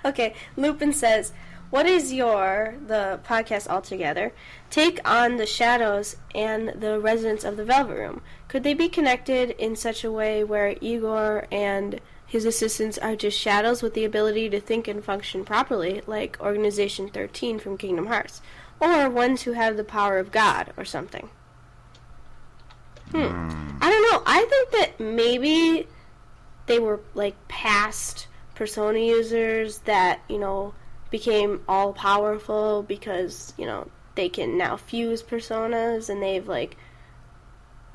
Okay. Lupin says, "What is the podcast altogether, take on the shadows and the residents of the Velvet Room? Could they be connected in such a way where Igor and his assistants are just shadows with the ability to think and function properly, like Organization 13 from Kingdom Hearts, or ones who have the power of God or something?" I don't know. I think that maybe they were like past Persona users that, you know, became all-powerful because, you know, they can now fuse personas, and they've, like,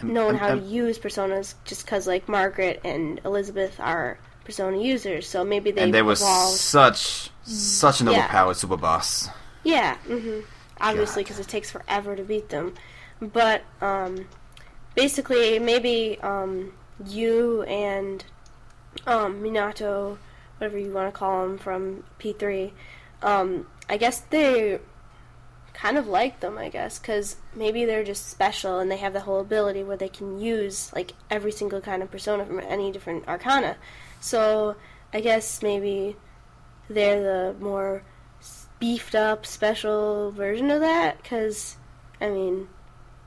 known how to use personas just because, like, Margaret and Elizabeth are Persona users, so maybe they've And they were evolved. such an overpowered super boss. Yeah, obviously, because it takes forever to beat them. But, basically, maybe, you and, Minato, whatever you want to call him from P3, I guess they kind of like them, I guess, because maybe they're just special and they have the whole ability where they can use, like, every single kind of persona from any different arcana. So, I guess maybe they're the more beefed up, special version of that, because, I mean,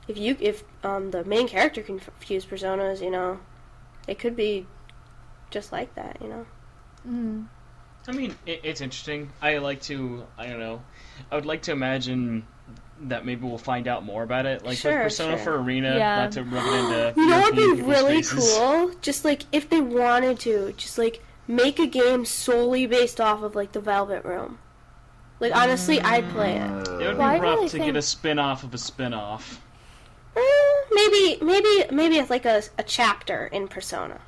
if the main character can fuse personas, you know, it could be just like that, you know? I mean, it's interesting. I don't know. I would like to imagine that maybe we'll find out more about it. Like with Persona for Arena, not to rub it into you know what would be European really faces. cool? Just, like, if they wanted to, just, like, make a game solely based off of, like, the Velvet Room. Like, honestly, I'd play it. It would be Well, I rough really to think- get a spin-off of a spin-off. Maybe it's like a chapter in Persona.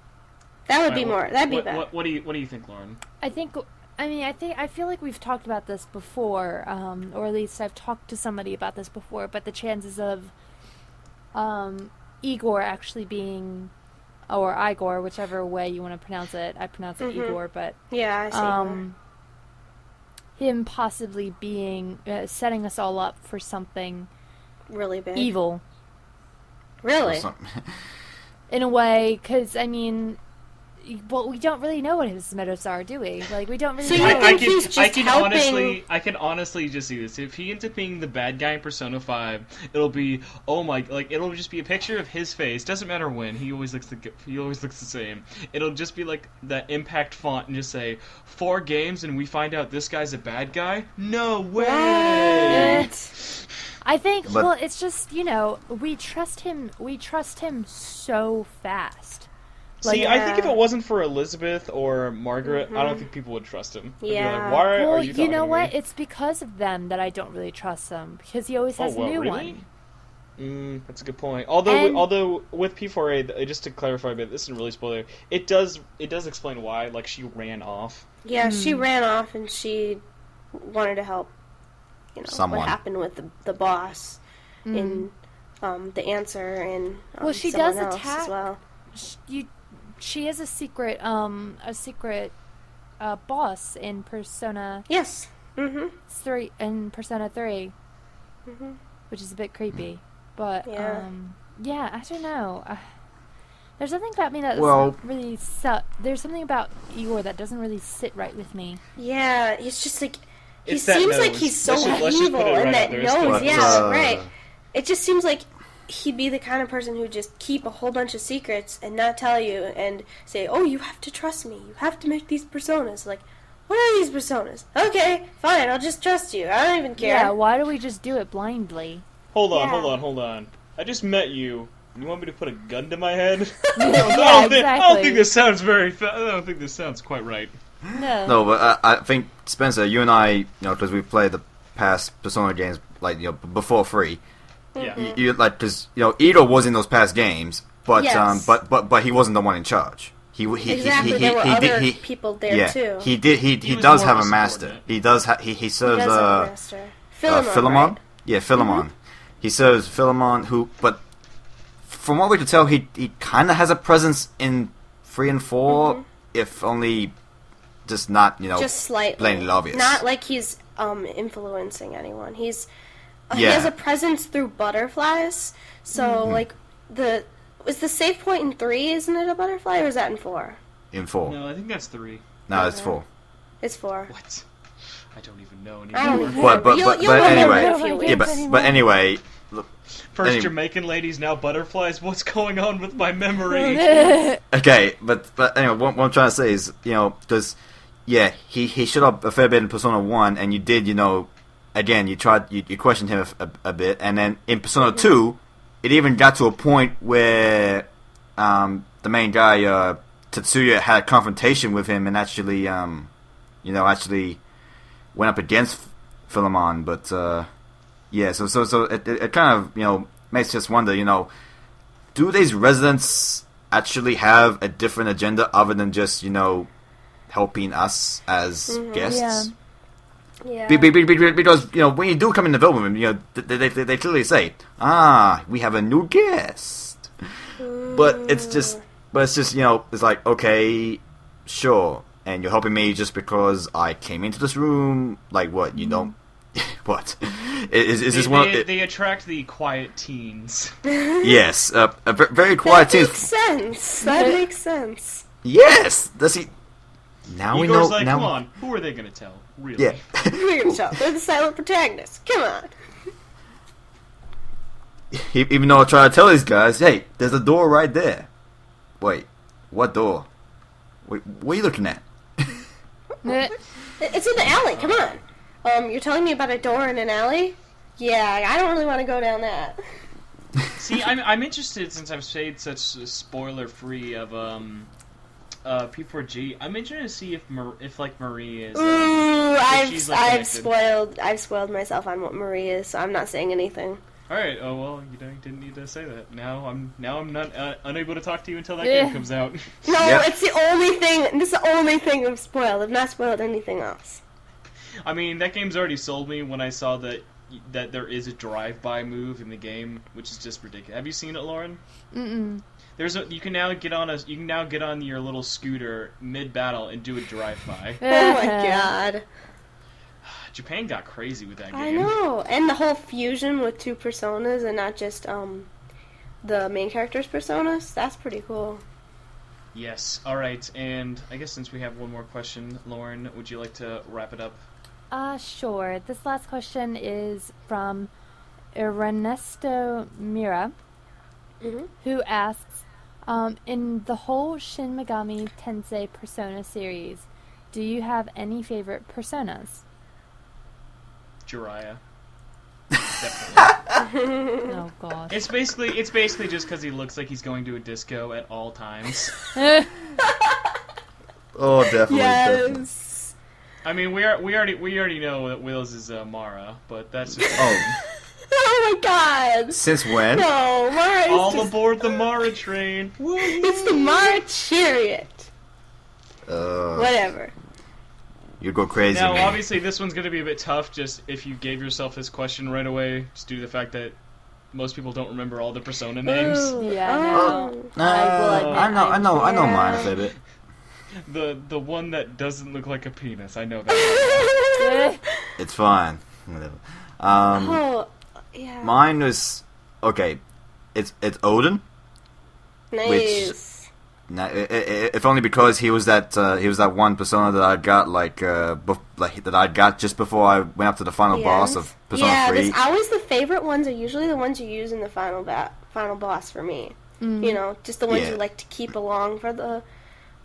That would be more. That'd be better. What do you think, Lauren? I feel like we've talked about this before, or at least I've talked to somebody about this before, but the chances of Igor actually being, or Igor, whichever way you want to pronounce it, I pronounce it Igor, but Yeah, I see. him possibly being, setting us all up for something Really big. evil, Really? in a way, because, I mean, well, we don't really know what his motives are, do we? Like, we don't really So know. you think he's just helping? I can honestly just see this. If he ends up being the bad guy in Persona 5, it'll be it'll just be a picture of his face. Doesn't matter when. He always looks the same. It'll just be like the impact font and just say 4 games and we find out this guy's a bad guy. No way. What? I think, But- well, it's just, you know, we trust him so fast. See, I think if Yeah. it wasn't for Elizabeth or Margaret, I don't think people would trust him. They'd be Yeah. like, why Well, are you talking know to what? me? It's because of them that I don't really trust them because he always Oh, has well, a new really? one. That's a good point. Although, And- although with P4A, just to clarify a bit, this isn't really spoiler. It does explain why. Like she ran off. Yeah, she ran off and she wanted to help. You know Someone. what happened with the boss in the answer and Well, she someone does else attack- as well. She has a secret boss in Persona Yes. 3 in Persona 3, which is a bit creepy. But Yeah. yeah, I don't know. There's something about me that Well- doesn't really there's something about Igor that doesn't really sit right with me. Yeah, it's just like he It's that seems like nose. he's so Let's just evil, put it right and out that there. It's nose. the Yeah, nose. right. It just seems like he'd be the kind of person who just keep a whole bunch of secrets and not tell you and say, "Oh, you have to trust me. You have to make these personas." Like, what are these personas? Okay, fine. I'll just trust you. I don't even care. Yeah, why do we just do it blindly? Hold on, Yeah. hold on. I just met you. You want me to put a gun to my head? Yeah, I don't exactly. think this sounds I don't think this sounds quite right. No, but I think Spencer, you and I, because we played the past Persona games, like before 3. Yeah. You like because Ito was in those past games, but Yes. but he wasn't the one in charge. He Exactly. There were other he, people there yeah, too. he did. He He was does more have of a a master. subordinate. He does. He He serves does have a master. Philemon. Philemon. Right? Yeah, Philemon. He serves Philemon, who, but from what we could tell, he kind of has a presence in 3 and 4, if only just not Just slightly. plainly obvious. Not like he's influencing anyone. He Yeah. has a presence through butterflies. So like is the save point in 3? Isn't it a butterfly, or is that in 4? in 4. No, I think that's 3. No, it's 4. It's 4. What? I don't even know I don't anymore. even But remember. You'll remember anyway, in a few Yeah, weeks. yeah, but anyway, look, First Any- Jamaican ladies, now butterflies. What's going on with my memory? okay, but anyway, what I'm trying to say is, because he showed up a fair bit in Persona 1, and you did, again, you questioned him a bit, and then in Persona 2, it even got to a point where the main guy, Tetsuya, had a confrontation with him and actually, actually went up against Philemon, but, yeah, so it kind of, makes us wonder, do these residents actually have a different agenda other than just, helping us as guests? Yeah. Because when you do come in the building with them, they clearly say, we have a new guest. But it's just it's like, okay, sure, and you're helping me just because I came into this room. Like, what? You don't? What? Is this one? They attract the quiet teens. Yes, a very quiet That team. makes sense. That makes sense. Yes, does he? Now we know. Igor's like, now, come on, who are they gonna tell? Really? Yeah. We're gonna tell. They're the silent protagonists. Come on. Even though I try to tell these guys, hey, there's a door right there. Wait, what door? Wait, what are you looking at? It's in the alley. Come on. You're telling me about a door in an alley? Yeah, I don't really want to go down that. See, I'm interested since I've stayed such spoiler-free of P4G. I'm interested to see if like Marie is. Ooh, she's, like, connected. I've spoiled myself on what Marie is, so I'm not saying anything. All right. Oh well, you didn't need to say that. Now I'm not unable to talk to you until that Yeah. game comes out. No, Yep. it's the only thing. This is the only thing I've spoiled. I've not spoiled anything else. I mean, that game's already sold me when I saw that there is a drive-by move in the game, which is just ridiculous. Have you seen it, Lauren? Mm-mm. You can now get on your little scooter mid-battle and do a drive-by. Oh my god. Japan got crazy with that game. I know. And the whole fusion with two personas and not just the main character's personas. That's pretty cool. Yes. All right. And I guess since we have one more question, Lauren, would you like to wrap it up? Sure. This last question is from Ernesto Mira, who asks, in the whole Shin Megami Tensei Persona series, do you have any favorite personas? Jiraiya. Definitely. Oh god. It's basically just because he looks like he's going to a disco at all times. Oh, definitely. Definitely. Yes. I mean, we already know that Wills is Mara, but that's just Oh, Oh my god. since when? No, Mara is all just... aboard the Mara train. Woo! It's the Mara chariot. Whatever. You go crazy. Now, man. obviously, this one's going to be a bit tough. Just if you gave yourself this question right away, just due to the fact that most people don't remember all the Persona names. Ooh, Yeah, oh. no. I will admit I know Yeah. mine a fair bit. The one that doesn't look like a penis. I know that. It's fine. Whatever. Oh, yeah. Mine was okay. It's Odin. Nice. If only because he was that one persona that I got that I got just before I went up to the final boss of Persona 3. Yeah, always the favorite ones are usually the ones you use in the final boss for me. Mm-hmm. You know, just the ones Yeah. you like to keep along for the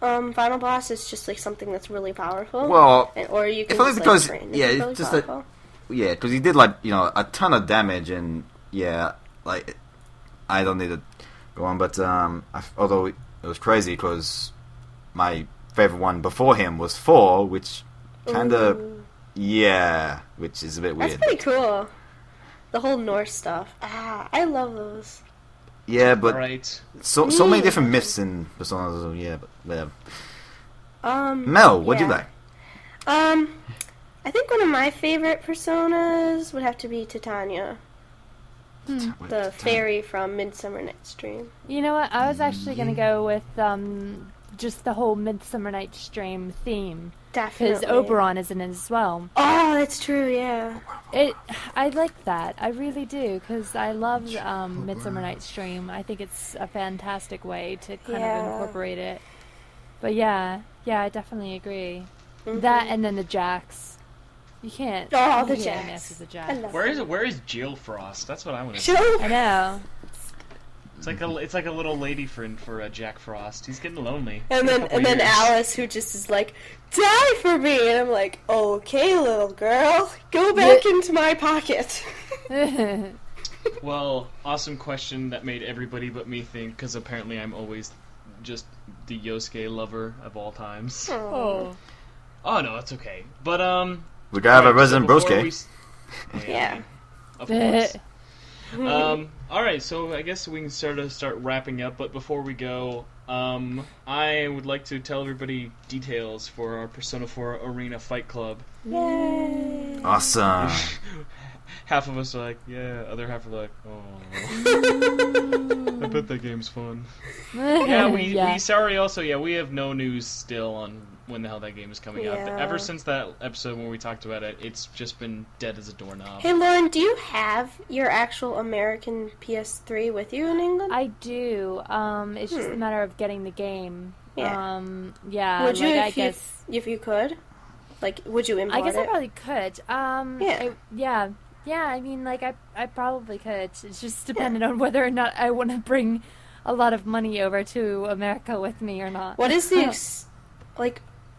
final boss. It's just like something that's really powerful. Well, or you can if only just, because train. yeah, It's really it's just that powerful. yeah, because he did a ton of damage and yeah, like I don't need to go on, but although it was crazy because my favorite one before him was 4, which kind of Ooh. yeah, which is a bit That's weird. pretty cool. The whole Norse stuff. I love those. Yeah, but Right. so many different myths in Persona. So yeah, but whatever. Um, Mel, what'd you yeah. like? I think one of my favorite personas would have to be Titania, the fairy from Midsummer Night's Dream. You know what? I was actually gonna go with just the whole Midsummer Night's Dream theme Definitely. because Oberon is in it as well. Oh, that's true. Yeah. I like that. I really do because I love Midsummer Night's Dream. I think it's a fantastic way to kind Yeah. of incorporate it. But yeah, I definitely agree. That and then the Jacks. You can't. Oh, you the can't Jacks. mess with the I Jacks. love Where is Jill Frost? That's what I want to Jill. say. I know. It's like a little lady friend for Jack Frost. He's getting lonely. And In a then couple and then years. Alice, who just is like, die for me, and I'm like, okay, little girl, go back into my pocket. Well, awesome question that made everybody but me think, because apparently I'm always just the Yosuke lover of all times. Oh. Oh no, it's okay. But We gotta have a alright, resident so before broske. we s- Yeah. Of course. Alright, so I guess we can start wrapping up, but before we go, I would like to tell everybody details for our Persona 4 Arena Fight Club. Yay. Awesome. Half of us are like, yeah, other half are like, oh. I bet that game's fun. Yeah, we have no news still on when the hell that game is coming out. Yeah. Ever since that episode when we talked about it, it's just been dead as a doorknob. Hey, Lauren, do you have your actual American PS3 with you in England? I do. It's just a matter of getting the game. Yeah. Yeah. Would you, like, if you could? Like, would you import I guess I it? probably could. Yeah. Yeah, I mean, like, I probably could. It's just dependent on whether or not I want to bring a lot of money over to America with me or not. What is the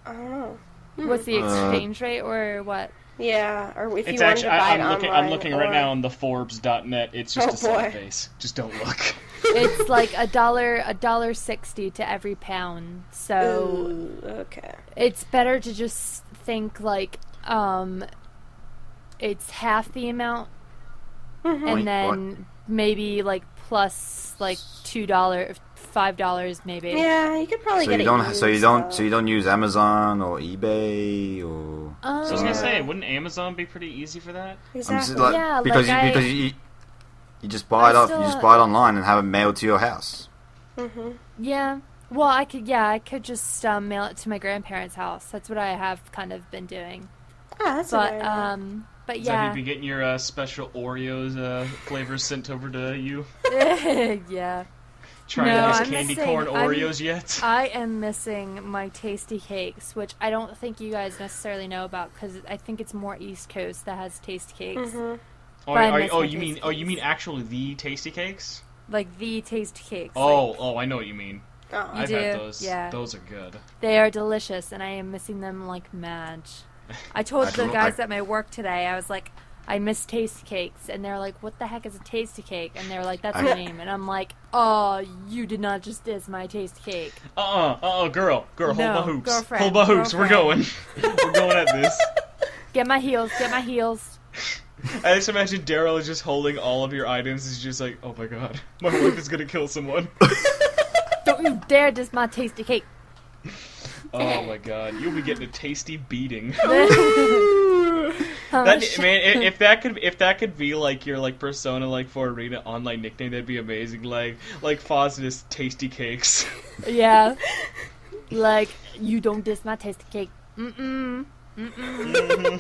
I don't know. What's the exchange rate or what? Yeah, or if you It's wanted actually, to buy it I'm online. looking right now on the Forbes.net. It's just Oh, a sad boy. face. Just don't look. It's like $1.60 to every pound. So Ooh, okay. it's better to just think like it's half the amount Mm-hmm. and then maybe like plus like $2, $5 maybe. Yeah, you could probably So get you it don't used, so you don't use Amazon or eBay or So I was gonna Yeah. say, wouldn't Amazon be pretty easy for that? I'm just Exactly. like, Yeah, because like you just buy it I off you just still- buy it online and have it mailed to your house. Mm-hmm. Yeah. Well, I could just mail it to my grandparents' house. That's what I have kind of been doing. Ah, that's But a very nice. but So have yeah. you been getting your special Oreos flavors sent over to you? Yeah. Trying No, those I'm candy missing- corn I'm- Oreos yet? I am missing my tasty cakes, which I don't think you guys necessarily know about because I think it's more East Coast that has tasty cakes. Mm-hmm. Oh, but I miss my you mean tasty you mean cakes. actually the tasty cakes? Like the tasty cakes. Oh, I know what you mean. Oh. I've do? had those. Yeah. Those are good. They are delicious, and I am missing them like mad. I told I the don't- guys at my work today, I was like, I miss Tasty Cakes, and they're like, what the heck is a Tasty Cake? And they're like, that's the name. And I'm like, oh, you did not just diss my Tasty Cake. Girl, hold No, my hoops. girlfriend, Hold my hoops, we're going. girlfriend. We're going at this. Get my heels, get my heels. I just imagine Daryl is just holding all of your items. He's just like, oh my god, my wife is gonna kill someone. Don't you dare diss my Tasty Cake. Oh my god, you'll be getting a tasty beating. Oh, Man, if that could be like your like Persona like for Arena online nickname, that'd be amazing. Like Fosness Tasty Cakes. Yeah. Like, you don't diss my Tasty Cake. Mm-mm. Mm-hmm.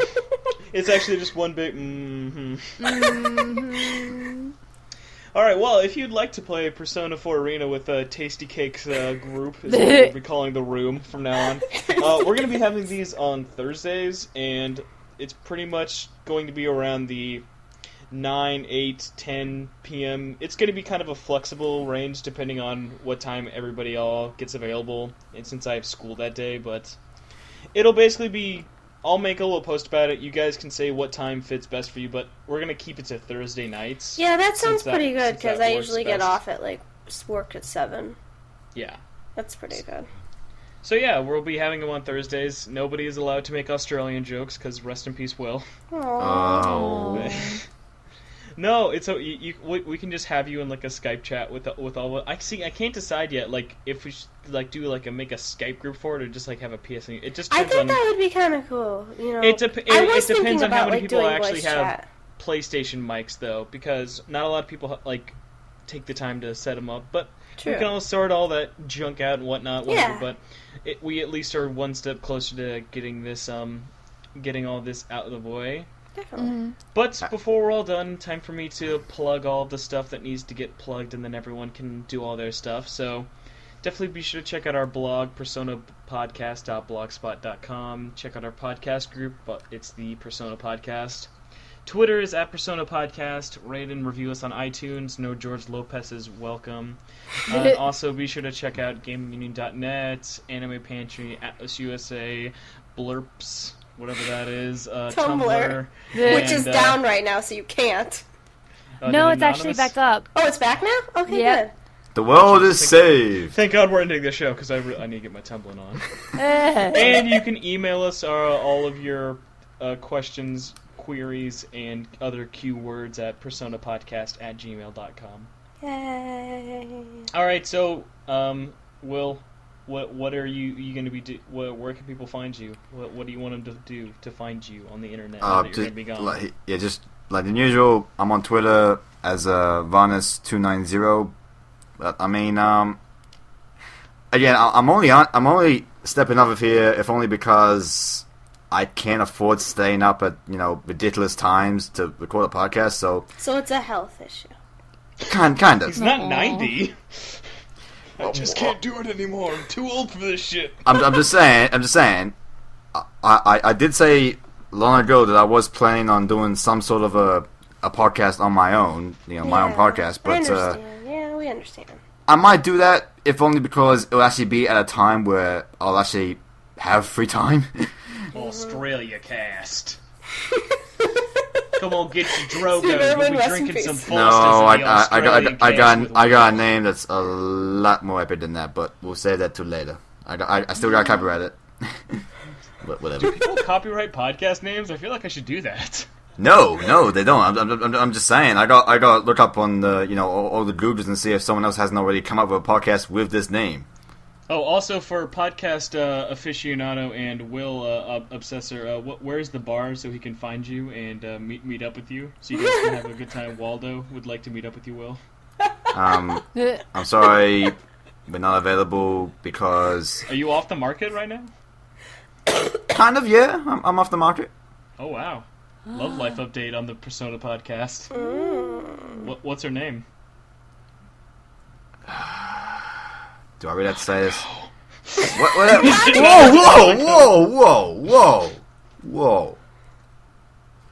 It's actually just one big mm-hmm. Mm-hmm. Alright, well, if you'd like to play Persona 4 Arena with a Tasty Cakes group, is what we'll be calling the room from now on, we're going to be having these on Thursdays, and it's pretty much going to be around the 9, 8, 10 p.m. It's going to be kind of a flexible range depending on what time everybody all gets available, and since I have school that day, but it'll basically be... I'll make a little post about it. You guys can say what time fits best for you, but we're going to keep it to Thursday nights. Yeah, that sounds pretty good, since that because I works usually get best. off at, like, work at 7. Yeah. That's pretty good. So yeah, we'll be having them on Thursdays. Nobody is allowed to make Australian jokes, because rest in peace, Will. Oh. No, it's we can just have you in like a Skype chat with all. I can't decide yet. Like if we should, like do like make a Skype group for it, or just like have a PSN. It just I depends think on. that would be kind of cool. You know, It depends thinking on how about, many like, people doing actually voice have chat. PlayStation mics, though, because not a lot of people like take the time to set them up. But True. we can all sort all that junk out and whatnot. Whatever, Yeah. But we at least are one step closer to getting this getting all this out of the way. Definitely. But before we're all done, time for me to plug all the stuff that needs to get plugged, and then everyone can do all their stuff. So definitely be sure to check out our blog, personapodcast.blogspot.com. Check out our podcast group, but it's the Persona Podcast. Twitter is at Persona Podcast. Rate and review us on iTunes. No George Lopez is welcome. Also, be sure to check out GamingUnion.net, Anime Pantry, Atlas USA, Blurps, whatever that is, Tumblr, Which is and, down right now, so you can't. No, it's actually back up. Oh, it's back now? Okay, Yep. good. The world is saved. Thank God we're ending the show, because I need to get my Tumblr on. And you can email us all of your questions, queries, and other keywords at personapodcast@gmail.com. Yay. Alright, so, Will, what are you going to be where can people find you? What do you want them to do to find you on the internet now that you're going to be gone? Just like the usual, I'm on Twitter as Varnus290. But I mean, again, I'm only stepping off of here if only because I can't afford staying up at ridiculous times to record a podcast. So it's a health issue. kind of. He's not 90. I just can't do it anymore. I'm too old for this shit. I'm just saying. I did say long ago that I was planning on doing some sort of a podcast on my own, my own podcast. But I understand. Yeah, we understand. I might do that if only because it'll actually be at a time where I'll actually have free time. Australia cast. Come on, get your Drogos. Steve We'll Irwin, be rest in drinking peace. some Fosters. No, I got a name that's a lot more epic than that, but we'll save that till later. I still got to copyright it. But whatever. People copyright podcast names? I feel like I should do that. No, they don't. I'm just saying. I got to look up on the all the Googles and see if someone else hasn't already come up with a podcast with this name. Oh, also for podcast aficionado and Will obsessor, where's the bar so he can find you and meet up with you, so you guys can have a good time? Waldo would like to meet up with you, Will. I'm sorry, we're not available because Are you off the market right now? kind of, yeah. I'm off the market. Oh wow, love life update on the Persona podcast. What's her name? Do I really have to say this? What? Whoa!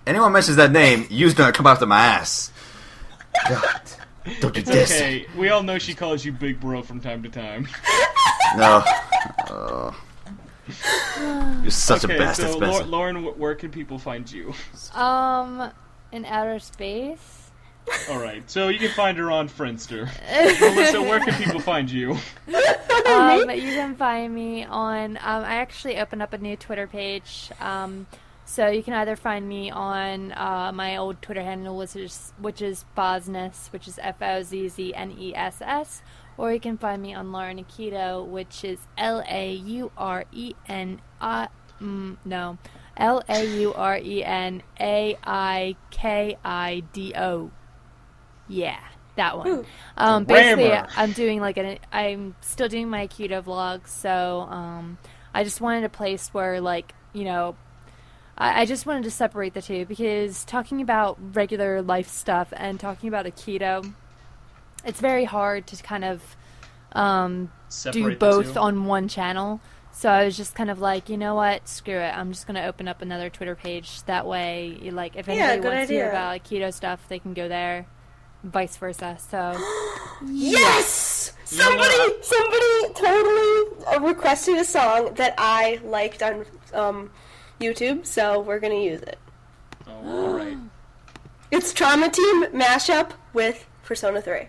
Anyone mentions that name, you's gonna come after my ass. God, don't do It's this. okay. We all know she calls you Big Bro from time to time. No. You're such a Okay, bastard, so Spencer. Lauren, where can people find you? In outer space? Alright, so you can find her on Friendster. Melissa, where can people find you? You can find me on, I actually opened up a new Twitter page, so you can either find me on my old Twitter handle, which is Fozzness, which is Fozzzness, or you can find me on Lauren Aikido, which is LaurenAikido. Yeah, that one. Basically, I'm still doing my Aikido vlogs, so I just wanted a place where, like, you know, I just wanted to separate the two, because talking about regular life stuff and talking about Aikido, it's very hard to kind of do both on one channel. So I was just kind of like, you know what, screw it. I'm just going to open up another Twitter page. That way, like, if anybody wants to hear about Aikido stuff, they can go there. Vice versa. So yes! Somebody totally requested a song that I liked on YouTube, so we're gonna use it. Oh, alright. It's Trauma Team mashup with Persona 3.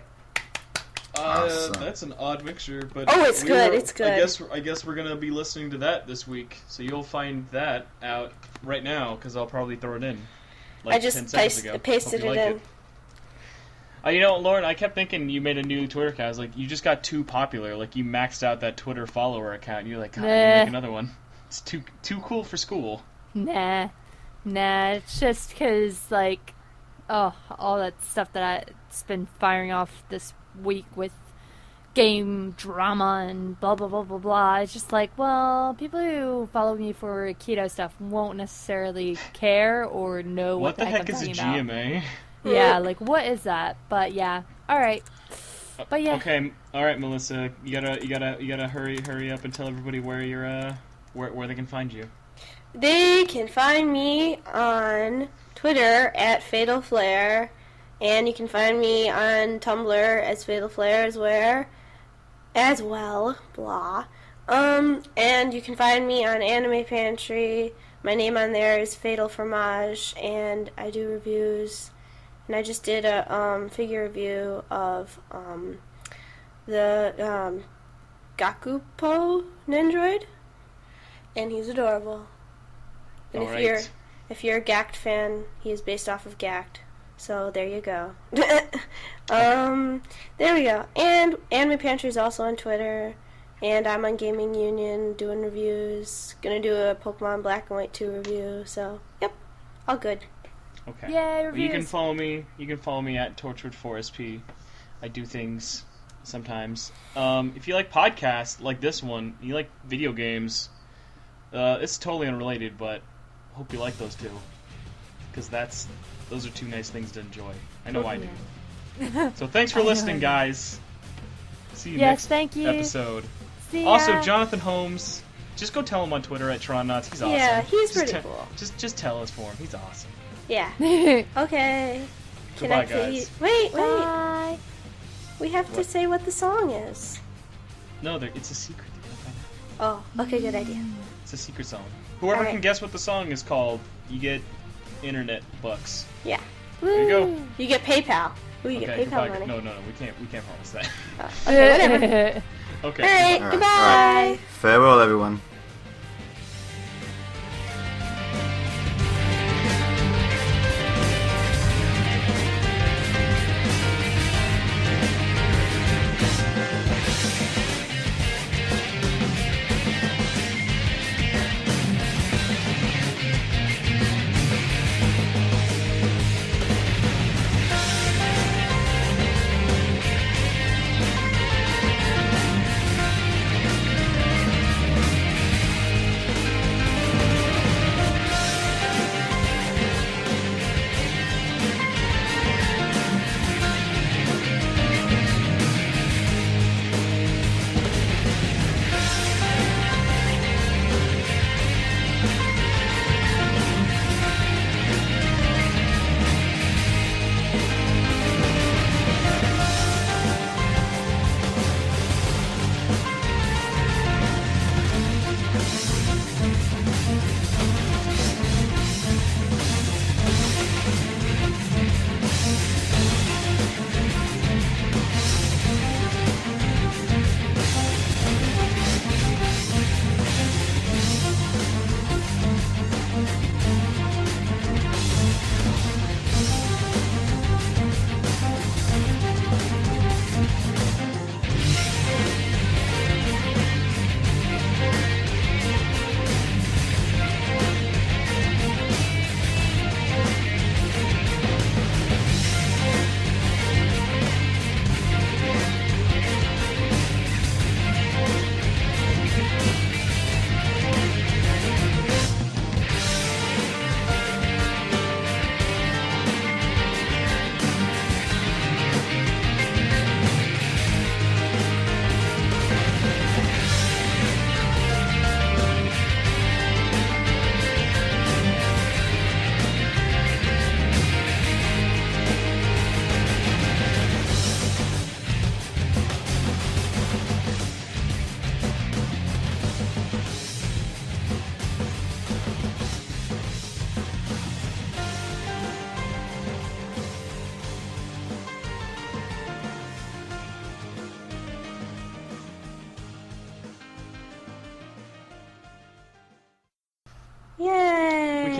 Awesome. That's an odd mixture, but it's good. It's good. I guess we're gonna be listening to that this week, so you'll find that out right now, because I'll probably throw it in. Like I just 10 seconds ago. pasted it in. You know, Lauren, I kept thinking you made a new Twitter account. I was like, you just got too popular. Like, you maxed out that Twitter follower account. And you're like, God, make another one. It's too cool for school. Nah. It's just because, like, all that stuff that it's been firing off this week with game drama and blah, blah, blah, blah, blah. It's just like, well, people who follow me for Keto stuff won't necessarily care or know what the heck I'm is a talking GMA? About. Yeah, like, what is that? But yeah, all right. But yeah. Okay, all right, Melissa, you gotta hurry up and tell everybody where you're where they can find you. They can find me on Twitter at Fatal Flare, and you can find me on Tumblr as Fatal Flare as well. Blah. And you can find me on Anime Pantry. My name on there is Fatal Fromage, and I do reviews. And I just did a figure review of the Gakupo Nendroid, and he's adorable. And if you're a Gact fan, he is based off of Gact. So there you go. There we go. And Anime Pantry is also on Twitter, and I'm on Gaming Union doing reviews. Gonna do a Pokemon Black and White 2 review. So yep, all good. Okay. Yay, well, you can follow me. You can follow me at Tortured4SP. I do things sometimes. If you like podcasts like this one, you like video games. It's totally unrelated, but hope you like those two, because those are two nice things to enjoy. I know I do. So thanks for listening, guys. See you next episode. See ya. Also, Jonathan Holmes. Just go tell him on Twitter at TronNuts. He's awesome. Yeah, he's pretty cool. Just tell us for him. He's awesome. Yeah. Okay. Goodbye, guys. Wait. Bye. We have to say what the song is. No, it's a secret. You're gonna find out. Oh, okay, good idea. It's a secret song. Whoever can guess what the song is called, you get internet bucks. Yeah. There you go. You get PayPal. Ooh, you get PayPal goodbye. money. No, we can't promise that. Okay, whatever. Okay. All right, goodbye. All right. Farewell, everyone.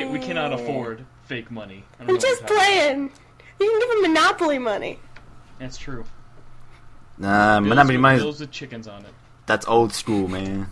we cannot afford fake money. I don't know I'm what just you're talking about. playing. You can give him Monopoly money. That's true. Monopoly money, Bills with chickens on it. that's old school, man.